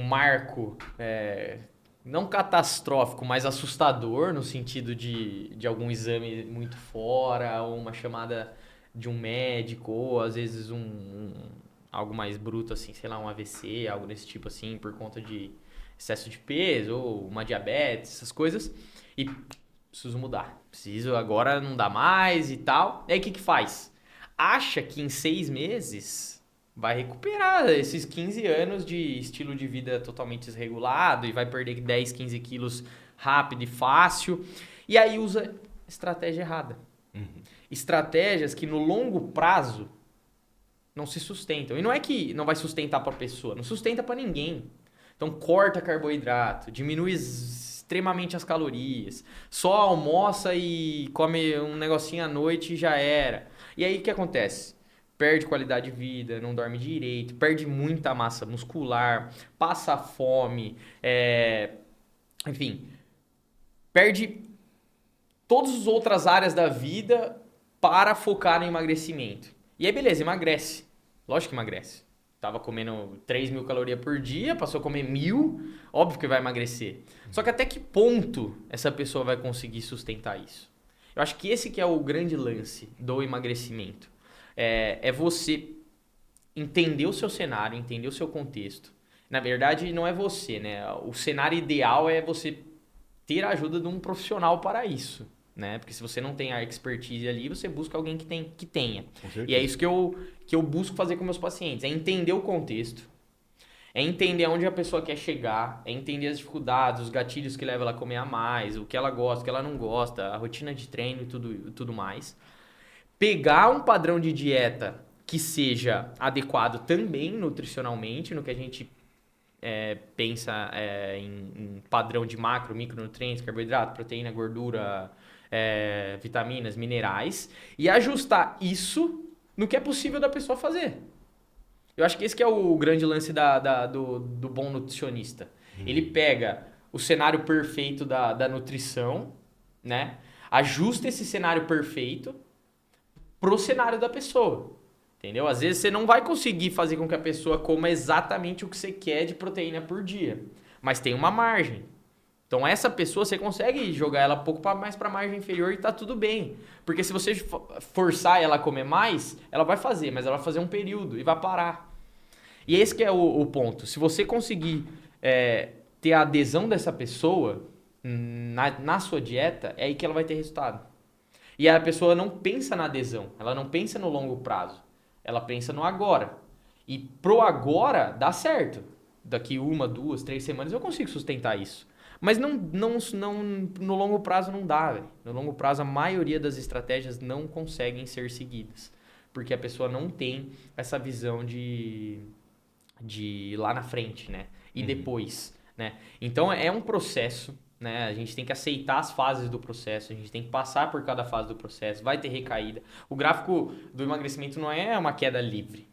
marco não catastrófico, mas assustador, no sentido de algum exame muito fora, ou uma chamada de um médico, ou às vezes algo mais bruto, assim, sei lá, um AVC, algo desse tipo assim, por conta de excesso de peso, ou uma diabetes, essas coisas, e preciso mudar, agora não dá mais e tal. E aí o que faz? Acha que em 6 meses vai recuperar esses 15 anos de estilo de vida totalmente desregulado e vai perder 10, 15 quilos rápido e fácil. E aí usa estratégia errada. Estratégias que no longo prazo não se sustentam. E não é que não vai sustentar para a pessoa, não sustenta para ninguém. Então corta carboidrato, diminui extremamente as calorias, só almoça e come um negocinho à noite e já era. E aí o que acontece? Perde qualidade de vida, não dorme direito, perde muita massa muscular, passa fome, enfim, perde todas as outras áreas da vida para focar no emagrecimento. E aí beleza, emagrece. Lógico que emagrece. Tava comendo 3.000 calorias por dia, passou a comer 1.000, óbvio que vai emagrecer. Só que até que ponto essa pessoa vai conseguir sustentar isso? Eu acho que esse que é o grande lance do emagrecimento. É você entender o seu cenário, entender o seu contexto. Na verdade, não é você, né? O cenário ideal é você ter a ajuda de um profissional para isso, né? Porque se você não tem a expertise ali, você busca alguém que tenha. E é isso que eu busco fazer com meus pacientes, é entender o contexto, é entender onde a pessoa quer chegar, é entender as dificuldades, os gatilhos que levam ela a comer a mais, o que ela gosta, o que ela não gosta, a rotina de treino e tudo mais. Pegar um padrão de dieta que seja adequado também nutricionalmente, no que a gente pensa em padrão de macro, micronutrientes, carboidrato, proteína, gordura, vitaminas, minerais, e ajustar isso no que é possível da pessoa fazer. Eu acho que esse que é o grande lance do bom nutricionista. Ele pega o cenário perfeito da nutrição, né? Ajusta esse cenário perfeito pro cenário da pessoa, entendeu? Às vezes você não vai conseguir fazer com que a pessoa coma exatamente o que você quer de proteína por dia, mas tem uma margem. Então essa pessoa você consegue jogar ela um pouco mais para a margem inferior e tá tudo bem. Porque se você forçar ela a comer mais, ela vai fazer, mas ela vai fazer um período e vai parar. E esse que é o ponto. Se você conseguir ter a adesão dessa pessoa na sua dieta, é aí que ela vai ter resultado. E a pessoa não pensa na adesão, ela não pensa no longo prazo, ela pensa no agora. E pro agora dá certo. Daqui 1, 2, 3 semanas eu consigo sustentar isso. Mas no longo prazo não dá, velho. No longo prazo a maioria das estratégias não conseguem ser seguidas. Porque a pessoa não tem essa visão de ir lá na frente, né? E depois, né? Então é um processo, né? A gente tem que aceitar as fases do processo, a gente tem que passar por cada fase do processo, vai ter recaída. O gráfico do emagrecimento não é uma queda livre.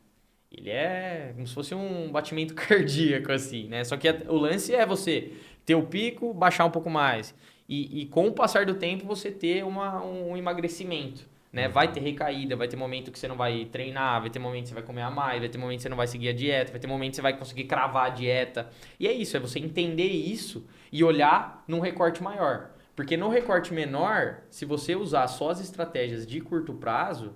Ele é como se fosse um batimento cardíaco, assim, né? Só que o lance é você ter o pico, baixar um pouco mais. E com o passar do tempo, você ter um emagrecimento, né? Vai ter recaída, vai ter momento que você não vai treinar, vai ter momento que você vai comer a mais, vai ter momento que você não vai seguir a dieta, vai ter momento que você vai conseguir cravar a dieta. E é isso, é você entender isso e olhar num recorte maior. Porque no recorte menor, se você usar só as estratégias de curto prazo,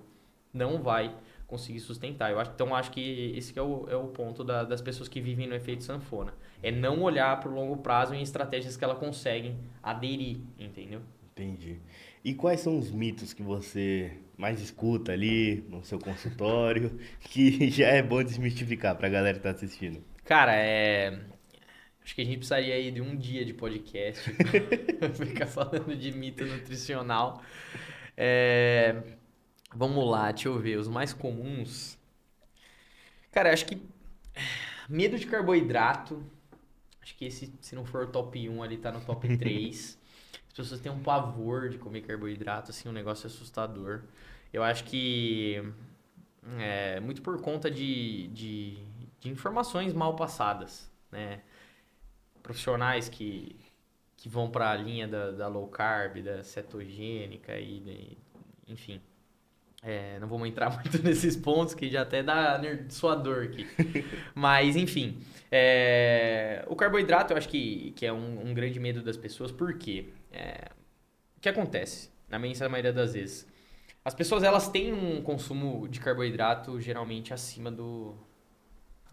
não vai conseguir sustentar. Então, acho que esse que é o ponto das pessoas que vivem no efeito sanfona. É não olhar para o longo prazo em estratégias que elas conseguem aderir, entendeu? Entendi. E quais são os mitos que você mais escuta ali no seu consultório, que já é bom desmistificar para a galera que tá assistindo? Cara, acho que a gente precisaria aí de um dia de podcast ficar falando de mito nutricional. Vamos lá, deixa eu ver. Os mais comuns. Cara, acho que medo de carboidrato. Acho que esse, se não for o top 1, ali tá no top 3. As pessoas têm um pavor de comer carboidrato, assim, um negócio assustador. Eu acho que é muito por conta de informações mal passadas, né? Profissionais que vão para a linha da low carb, da cetogênica enfim. Não vamos entrar muito nesses pontos que já até dá suador aqui. Mas, enfim. O carboidrato eu acho que é um grande medo das pessoas. Por quê? O que acontece, na imensa maioria das vezes? As pessoas elas têm um consumo de carboidrato geralmente acima do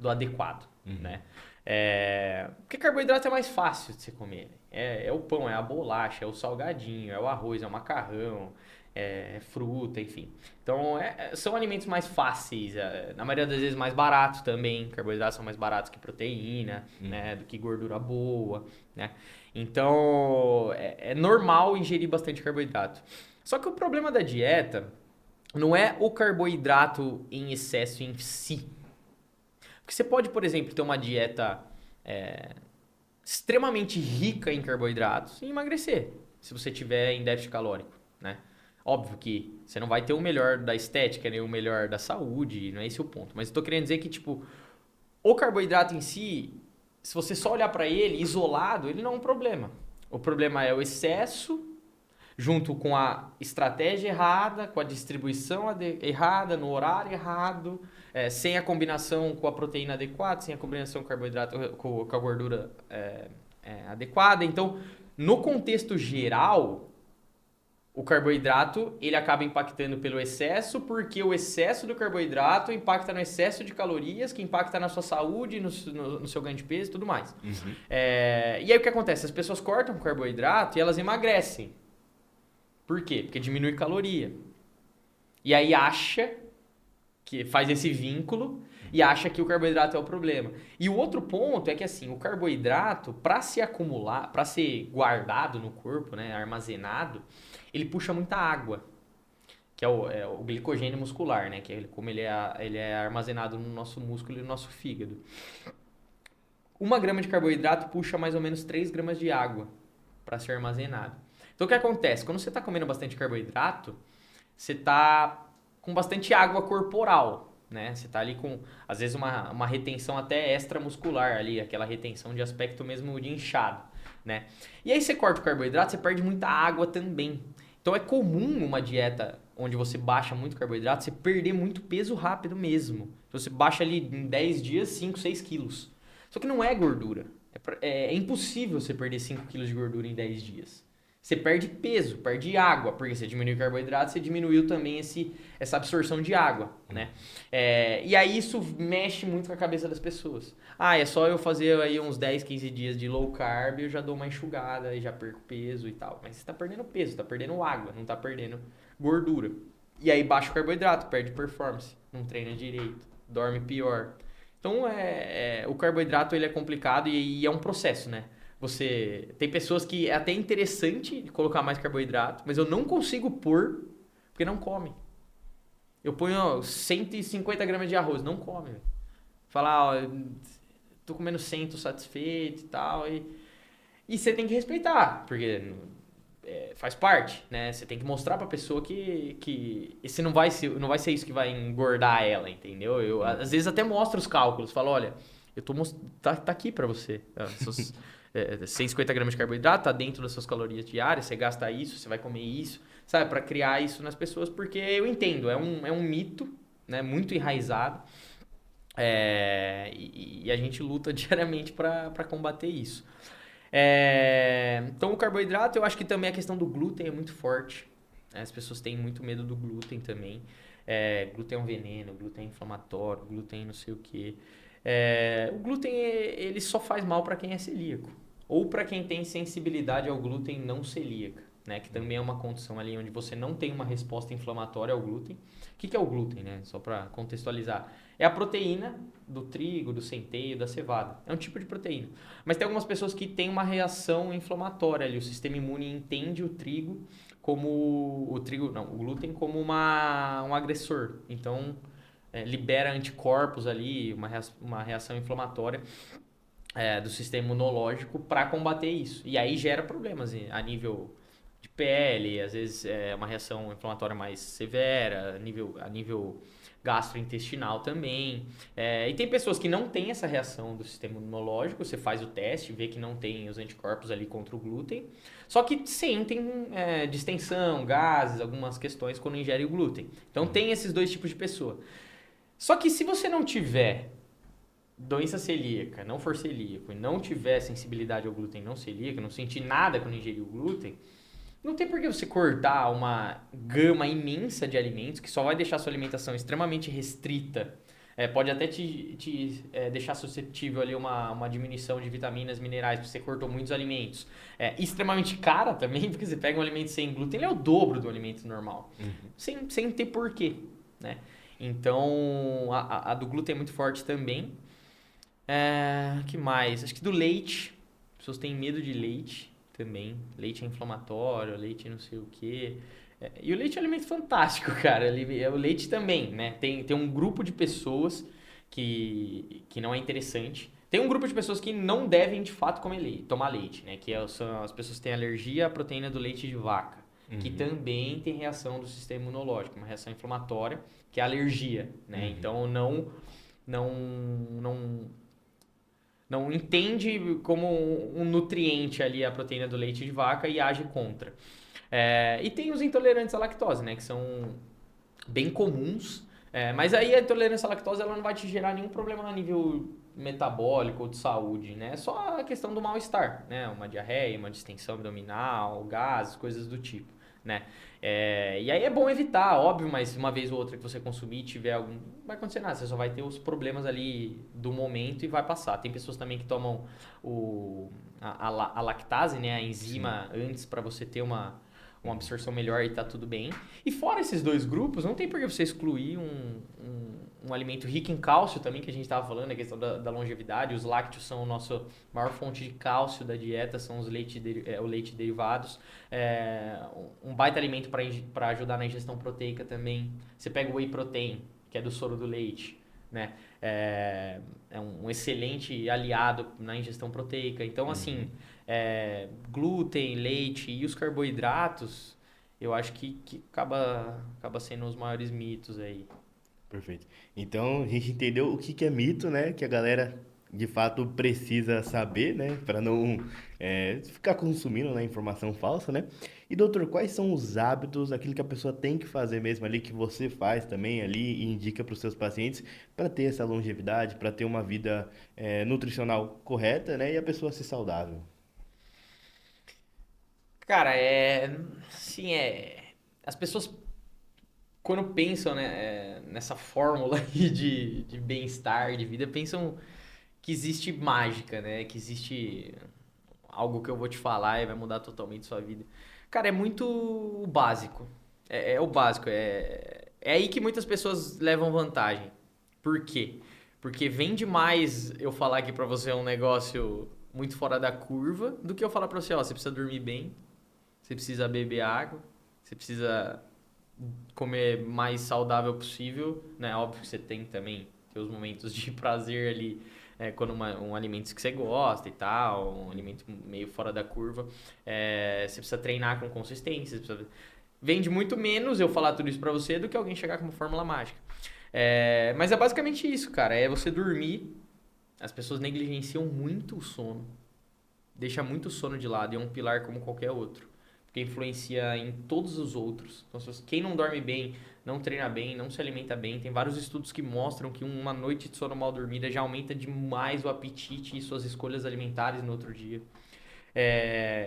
adequado, né? Porque carboidrato é mais fácil de você comer. É o pão, é a bolacha, é o salgadinho, é o arroz, é o macarrão, é fruta, enfim. Então, são alimentos mais fáceis, na maioria das vezes mais baratos também. Carboidratos são mais baratos que proteína, né, do que gordura boa, né? Então, é normal ingerir bastante carboidrato. Só que o problema da dieta não é o carboidrato em excesso em si. Porque você pode, por exemplo, ter uma dieta extremamente rica em carboidratos e emagrecer, se você tiver em déficit calórico, né? Óbvio que você não vai ter o melhor da estética, nem o melhor da saúde, não é esse o ponto. Mas eu tô querendo dizer que, tipo, o carboidrato em si, se você só olhar para ele isolado, ele não é um problema. O problema é o excesso, junto com a estratégia errada, com a distribuição errada, no horário errado, sem a combinação com a proteína adequada, sem a combinação com o carboidrato, com a gordura adequada. Então, no contexto geral, o carboidrato ele acaba impactando pelo excesso, porque o excesso do carboidrato impacta no excesso de calorias, que impacta na sua saúde, no seu ganho de peso e tudo mais. E aí o que acontece? As pessoas cortam o carboidrato e elas emagrecem. Por quê? Porque diminui caloria. E aí acha que faz esse vínculo e acha que o carboidrato é o problema. E o outro ponto é que assim, o carboidrato, para se acumular, para ser guardado no corpo, né, armazenado, ele puxa muita água, que é o glicogênio muscular, né, que é como ele é armazenado no nosso músculo e no nosso fígado. 1 grama de carboidrato puxa mais ou menos 3 gramas de água para ser armazenado. Então o que acontece? Quando você está comendo bastante carboidrato, você está com bastante água corporal, né? Você está ali com, às vezes, uma retenção até extramuscular ali, aquela retenção de aspecto mesmo de inchado, né? E aí você corta o carboidrato, você perde muita água também. Então é comum uma dieta onde você baixa muito carboidrato, você perder muito peso rápido mesmo. Então você baixa ali em 10 dias 5, 6 quilos. Só que não é gordura, É impossível você perder 5 quilos de gordura em 10 dias. Você perde peso, perde água, porque você diminuiu o carboidrato, você diminuiu também essa absorção de água, né? E aí isso mexe muito com a cabeça das pessoas. É só eu fazer aí uns 10, 15 dias de low carb, eu já dou uma enxugada e já perco peso e tal. Mas você tá perdendo peso, tá perdendo água, não tá perdendo gordura. E aí baixa o carboidrato, perde performance, não treina direito, dorme pior. Então o carboidrato ele é complicado e é um processo, né? Você tem pessoas que é até interessante colocar mais carboidrato, mas eu não consigo pôr porque não come. Eu ponho 150 gramas de arroz, não come. Falar, tô comendo 100, tô satisfeito e tal. E você tem que respeitar, porque faz parte, né? Você tem que mostrar pra pessoa que esse não vai ser isso que vai engordar ela, entendeu? Eu às vezes até mostro os cálculos, falo, olha, tá aqui pra você. 150 gramas de carboidrato, tá dentro das suas calorias diárias, você gasta isso, você vai comer isso, sabe? Pra criar isso nas pessoas, porque eu entendo, é um mito, né? Muito enraizado. E a gente luta diariamente pra combater isso. Então o carboidrato, eu acho que também a questão do glúten é muito forte. Né? As pessoas têm muito medo do glúten também. Glúten é um veneno, glúten é inflamatório, glúten não sei o quê. O glúten ele só faz mal para quem é celíaco. Ou para quem tem sensibilidade ao glúten não celíaca. Né? Que também é uma condição ali onde você não tem uma resposta inflamatória ao glúten. O que é o glúten? Né? Só para contextualizar. É a proteína do trigo, do centeio, da cevada. É um tipo de proteína. Mas tem algumas pessoas que têm uma reação inflamatória ali. O sistema imune entende o trigo como... o glúten como um agressor. Então, libera anticorpos ali, uma reação inflamatória do sistema imunológico para combater isso. E aí gera problemas a nível de pele, às vezes é uma reação inflamatória mais severa, a nível gastrointestinal também. E tem pessoas que não têm essa reação do sistema imunológico, você faz o teste, vê que não tem os anticorpos ali contra o glúten, só que sentem distensão, gases, algumas questões quando ingere o glúten. Então tem esses dois tipos de pessoa. Só que se você não tiver doença celíaca, não for celíaco, e não tiver sensibilidade ao glúten não celíaco, não sentir nada quando ingerir o glúten, não tem por que você cortar uma gama imensa de alimentos que só vai deixar sua alimentação extremamente restrita. Pode até te deixar suscetível ali uma diminuição de vitaminas, minerais, porque você cortou muitos alimentos. Extremamente cara também, porque você pega um alimento sem glúten, ele é o dobro do alimento normal. Sem ter porquê, né? Então, a do glúten é muito forte também. Que mais? Acho que do leite. As pessoas têm medo de leite também. Leite é inflamatório, leite não sei o quê. E o leite é um alimento fantástico, cara. O leite também, né? Tem um grupo de pessoas que não é interessante. Tem um grupo de pessoas que não devem, de fato, tomar leite, né? São as pessoas que têm alergia à proteína do leite de vaca. Que também tem reação do sistema imunológico, uma reação inflamatória, que é a alergia, né? Então, não entende como um nutriente ali a proteína do leite de vaca e age contra. E tem os intolerantes à lactose, né? Que são bem comuns. Mas aí a intolerância à lactose ela não vai te gerar nenhum problema a nível metabólico ou de saúde, né? É só a questão do mal-estar, né? Uma diarreia, uma distensão abdominal, gases, coisas do tipo, né? E aí é bom evitar, óbvio, mas uma vez ou outra que você consumir e tiver algum... Não vai acontecer nada, você só vai ter os problemas ali do momento e vai passar. Tem pessoas também que tomam a lactase, né? A enzima antes para você ter uma absorção melhor e tá tudo bem. E fora esses dois grupos, não tem por que você excluir um alimento rico em cálcio também, que a gente estava falando, a questão da longevidade. Os lácteos são a nossa maior fonte de cálcio da dieta, são os leite derivados. Um baita alimento para ajudar na ingestão proteica também. Você pega o whey protein, que é do soro do leite, né? É um excelente aliado na ingestão proteica. Então, assim, glúten, leite e os carboidratos, eu acho que acaba sendo os maiores mitos aí. Perfeito. Então, a gente entendeu o que que é mito, né? Que a galera de fato precisa saber, né, para não ficar consumindo, né, informação falsa, né? E doutor, quais são os hábitos, aquilo que a pessoa tem que fazer mesmo ali, que você faz também ali e indica para os seus pacientes para ter essa longevidade, para ter uma vida nutricional correta, né, e a pessoa ser saudável? Cara, assim, as pessoas quando pensam, né, nessa fórmula aí de bem-estar, de vida, pensam que existe mágica, né? Que existe algo que eu vou te falar e vai mudar totalmente sua vida. Cara, é muito o básico. É o básico. É aí que muitas pessoas levam vantagem. Por quê? Porque vende mais eu falar aqui pra você um negócio muito fora da curva do que eu falar pra você, ó, você precisa dormir bem, você precisa beber água, você precisa comer mais saudável possível, né? Óbvio que você tem também seus momentos de prazer ali, quando um alimento que você gosta e tal, um alimento meio fora da curva, você precisa treinar com consistência, vende muito menos eu falar tudo isso pra você do que alguém chegar com uma fórmula mágica. Mas é basicamente isso, cara, é você dormir, as pessoas negligenciam muito o sono, deixa muito o sono de lado e é um pilar como qualquer outro. Porque influencia em todos os outros. Então, quem não dorme bem, não treina bem, não se alimenta bem, tem vários estudos que mostram que uma noite de sono mal dormida já aumenta demais o apetite e suas escolhas alimentares no outro dia.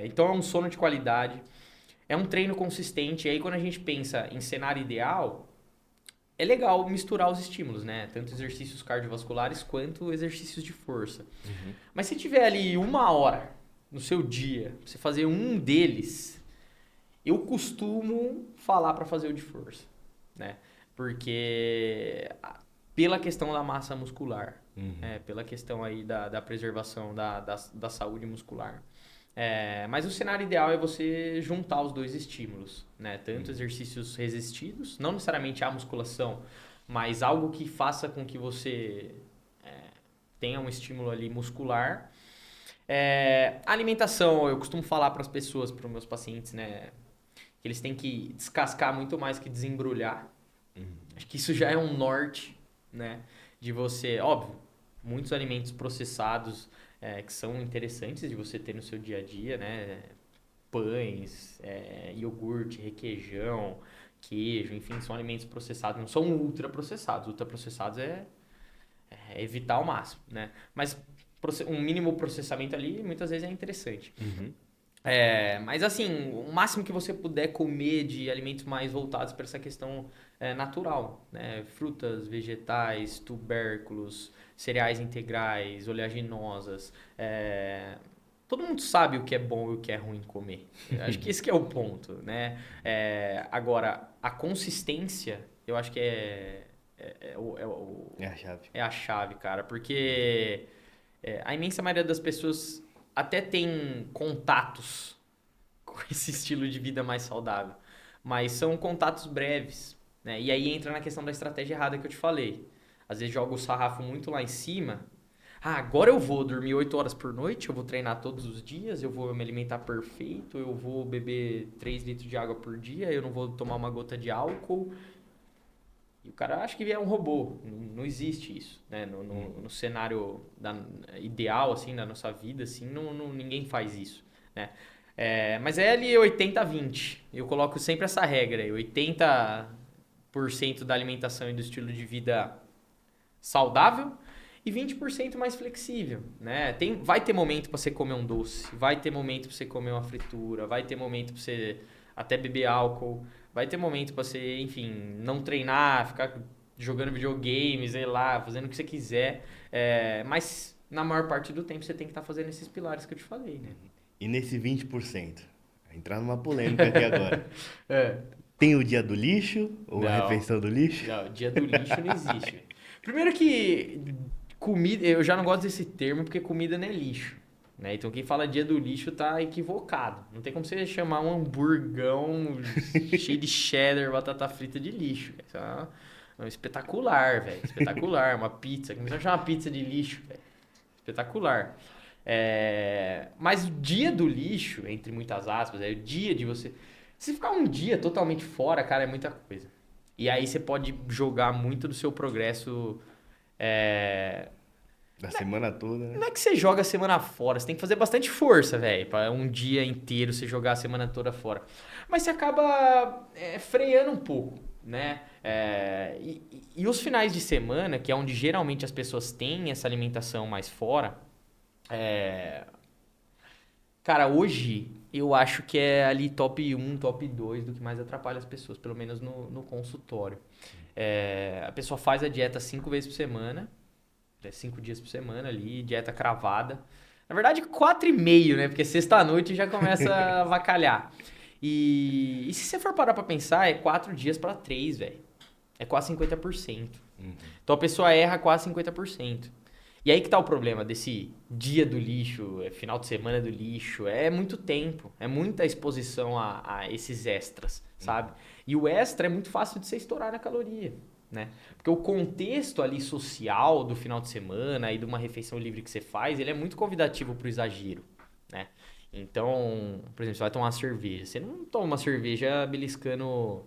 Então é um sono de qualidade, é um treino consistente. E aí quando a gente pensa em cenário ideal, é legal misturar os estímulos, né? Tanto exercícios cardiovasculares quanto exercícios de força. Mas se tiver ali 1 hora no seu dia, pra você fazer um deles, eu costumo falar para fazer o de força, né? Porque pela questão da massa muscular, pela questão aí da preservação da saúde muscular. Mas o cenário ideal é você juntar os dois estímulos, né? Tanto exercícios resistidos, não necessariamente a musculação, mas algo que faça com que você tenha um estímulo ali muscular. Alimentação, eu costumo falar para as pessoas, para os meus pacientes, né? Que eles têm que descascar muito mais que desembrulhar. Acho que isso já é um norte, né? De você, óbvio, muitos alimentos processados que são interessantes de você ter no seu dia a dia, né? Pães, iogurte, requeijão, queijo, enfim, são alimentos processados, não são ultraprocessados. Ultraprocessados é evitar ao máximo, né? Mas um mínimo processamento ali muitas vezes é interessante. Mas assim, o máximo que você puder comer de alimentos mais voltados para essa questão natural, né? Frutas, vegetais, tubérculos, cereais integrais, oleaginosas. Todo mundo sabe o que é bom e o que é ruim comer. Eu acho que esse que é o ponto, né? Agora, a consistência, eu acho que É a chave. é a chave, cara, porque a imensa maioria das pessoas até tem contatos com esse estilo de vida mais saudável, mas são contatos breves, né? E aí entra na questão da estratégia errada que eu te falei. Às vezes joga o sarrafo muito lá em cima. Agora eu vou dormir 8 horas por noite, eu vou treinar todos os dias, eu vou me alimentar perfeito, eu vou beber 3 litros de água por dia, eu não vou tomar uma gota de álcool. E o cara acha que é um robô. Não existe isso, né? No cenário ideal, assim, da nossa vida, assim, ninguém faz isso, né? Mas é ali 80-20. Eu coloco sempre essa regra aí. 80% da alimentação e do estilo de vida saudável e 20% mais flexível, né? Vai ter momento para você comer um doce, vai ter momento para você comer uma fritura, vai ter momento para você até beber álcool, vai ter momento pra você, enfim, não treinar, ficar jogando videogame, sei lá, fazendo o que você quiser. Mas na maior parte do tempo você tem que estar fazendo esses pilares que eu te falei, né? E nesse 20%, entrar numa polêmica aqui agora. É. Tem o dia do lixo ou a Não. refeição do lixo? Não, dia do lixo não existe. Velho. Primeiro que comida, eu já não gosto desse termo porque comida não é lixo. Né? Então quem fala dia do lixo tá equivocado. Não tem como você chamar um hamburgão cheio de cheddar, batata frita de lixo. Isso é espetacular, velho. Espetacular. Uma pizza. Como você vai chamar uma pizza de lixo, velho? Espetacular. Mas o dia do lixo, entre muitas aspas, é o dia de você... Se ficar um dia totalmente fora, cara, é muita coisa. E aí você pode jogar muito do seu progresso Da semana toda, né? Não é que você joga a semana fora, você tem que fazer bastante força, velho, pra um dia inteiro você jogar a semana toda fora. Mas você acaba freando um pouco, né? E os finais de semana, que é onde geralmente as pessoas têm essa alimentação mais fora, é, cara, hoje eu acho que é ali top um, top 2 do que mais atrapalha as pessoas, pelo menos no consultório. A pessoa faz a dieta 5 vezes por semana, 5 dias por semana ali, dieta cravada. Na verdade, 4,5, né? Porque sexta-noite já começa a avacalhar. E se você for parar pra pensar, é 4 dias pra 3, velho. É quase 50%. Então a pessoa erra quase 50%. E aí que tá o problema desse dia do lixo, final de semana do lixo. É muito tempo, é muita exposição a esses extras, sabe? E o extra é muito fácil de você estourar na caloria, né? Porque o contexto ali social do final de semana e de uma refeição livre que você faz, ele é muito convidativo pro exagero, né? Então, por exemplo, você vai tomar uma cerveja. Você não toma uma cerveja beliscando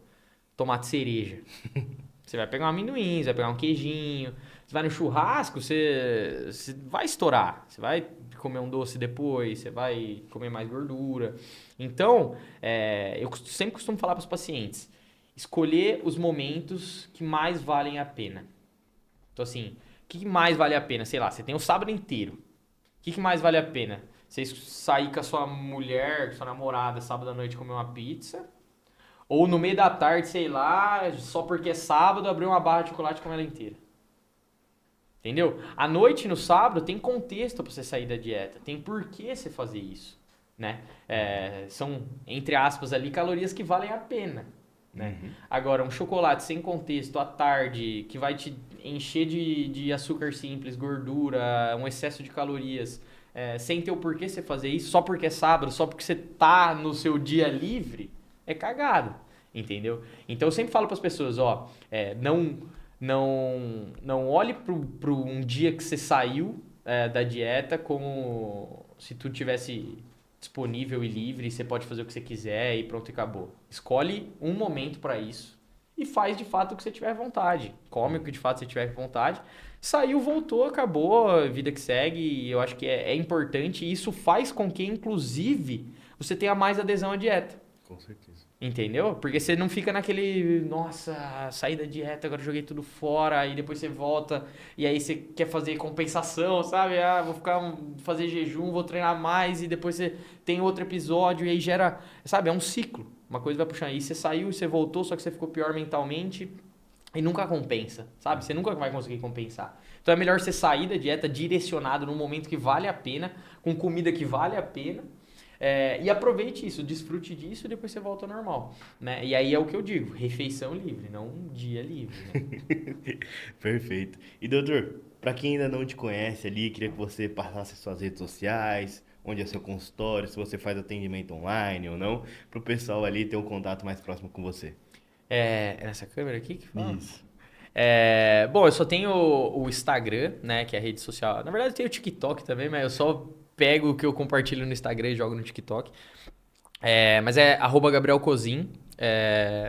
tomate cereja. Você vai pegar um amendoim, você vai pegar um queijinho. Você vai no churrasco, você vai estourar. Você vai comer um doce depois, você vai comer mais gordura. Então, eu sempre costumo falar para os pacientes, escolher os momentos que mais valem a pena. Então, assim, o que mais vale a pena? Sei lá, você tem o sábado inteiro. O que mais vale a pena? Você sair com a sua mulher, com a sua namorada, sábado à noite comer uma pizza? Ou no meio da tarde, sei lá, só porque é sábado, abrir uma barra de chocolate e comer ela inteira. Entendeu? À noite, no sábado, tem contexto para você sair da dieta. Tem porquê você fazer isso, né? São, entre aspas, ali, calorias que valem a pena, né? Agora, um chocolate sem contexto à tarde, que vai te encher de açúcar simples, gordura, um excesso de calorias, sem ter o porquê você fazer isso, só porque é sábado, só porque você tá no seu dia livre, é cagado, entendeu? Então, eu sempre falo para as pessoas, ó, não olhe pro um dia que você saiu da dieta como se tu tivesse disponível e livre, você pode fazer o que você quiser e pronto, e acabou. Escolhe um momento para isso e faz de fato o que você tiver vontade. Come o que de fato você tiver vontade. Saiu, voltou, acabou, vida que segue. E eu acho que é importante e isso faz com que, inclusive, você tenha mais adesão à dieta. Com certeza. Entendeu? Porque você não fica naquele, nossa, saí da dieta, agora joguei tudo fora, aí depois você volta e aí você quer fazer compensação, sabe? Vou fazer jejum, vou treinar mais e depois você tem outro episódio e aí gera, sabe? É um ciclo. Uma coisa vai puxando. Aí você saiu e você voltou, só que você ficou pior mentalmente e nunca compensa, sabe? Você nunca vai conseguir compensar. Então é melhor você sair da dieta direcionado num momento que vale a pena, com comida que vale a pena. E aproveite isso, desfrute disso e depois você volta ao normal, né? E aí é o que eu digo, refeição livre, não um dia livre, né? Perfeito. E doutor, para quem ainda não te conhece ali, queria que você passasse suas redes sociais, onde é seu consultório, se você faz atendimento online ou não, para o pessoal ali ter um contato mais próximo com você. É nessa câmera aqui que fala? Isso. Bom, eu só tenho o Instagram, né, que é a rede social. Na verdade, eu tenho o TikTok também, mas eu só pego o que eu compartilho no Instagram e jogo no TikTok. Mas é @GabrielCozin,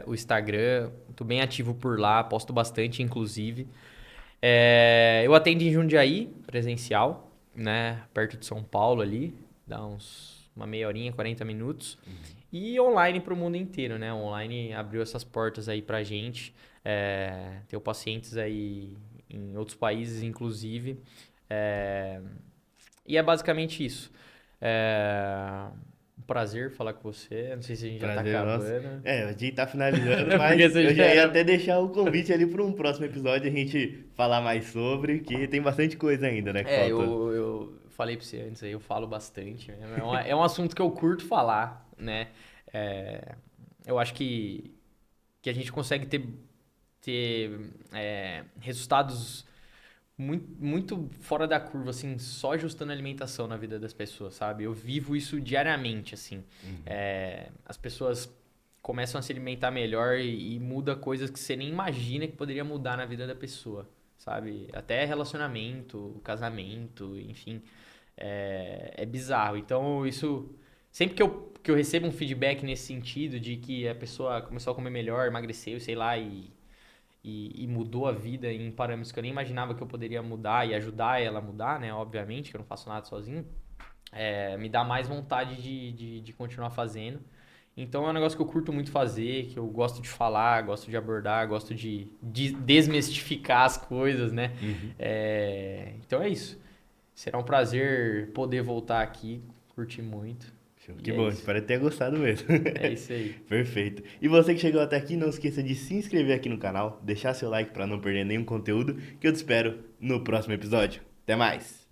o Instagram. Tô bem ativo por lá, posto bastante, inclusive. Eu atendo em Jundiaí, presencial, né, perto de São Paulo ali. Dá uma meia horinha, 40 minutos. E online para o mundo inteiro, né? Online abriu essas portas aí pra gente. Tenho pacientes aí em outros países, inclusive. E é basicamente isso. Um prazer falar com você. Não sei se a gente já tá Prazer, nosso. acabando. A gente tá finalizando, Porque mas você eu já já ia era- até deixar o convite ali para um próximo episódio a gente falar mais sobre, que tem bastante coisa ainda, né, que falta. Eu falei pra você antes aí, eu falo bastante. É um assunto que eu curto falar, né? Eu acho que a gente consegue ter resultados muito, muito fora da curva, assim, só ajustando a alimentação na vida das pessoas, sabe? Eu vivo isso diariamente, assim. As pessoas começam a se alimentar melhor e muda coisas que você nem imagina que poderia mudar na vida da pessoa, sabe? Até relacionamento, casamento, enfim. É bizarro. Então, isso... Sempre que eu recebo um feedback nesse sentido de que a pessoa começou a comer melhor, emagreceu, sei lá, e mudou a vida em parâmetros que eu nem imaginava que eu poderia mudar e ajudar ela a mudar, né? Obviamente, que eu não faço nada sozinho. Me dá mais vontade de continuar fazendo. Então é um negócio que eu curto muito fazer, que eu gosto de falar, gosto de abordar, gosto de desmistificar as coisas, né? Uhum. Então é isso. Será um prazer poder voltar aqui, curti muito. Show. E Que é bom, isso. espero ter gostado mesmo. É isso aí. Perfeito. E você que chegou até aqui, não esqueça de se inscrever aqui no canal, deixar seu like para não perder nenhum conteúdo, que eu te espero no próximo episódio. Até mais!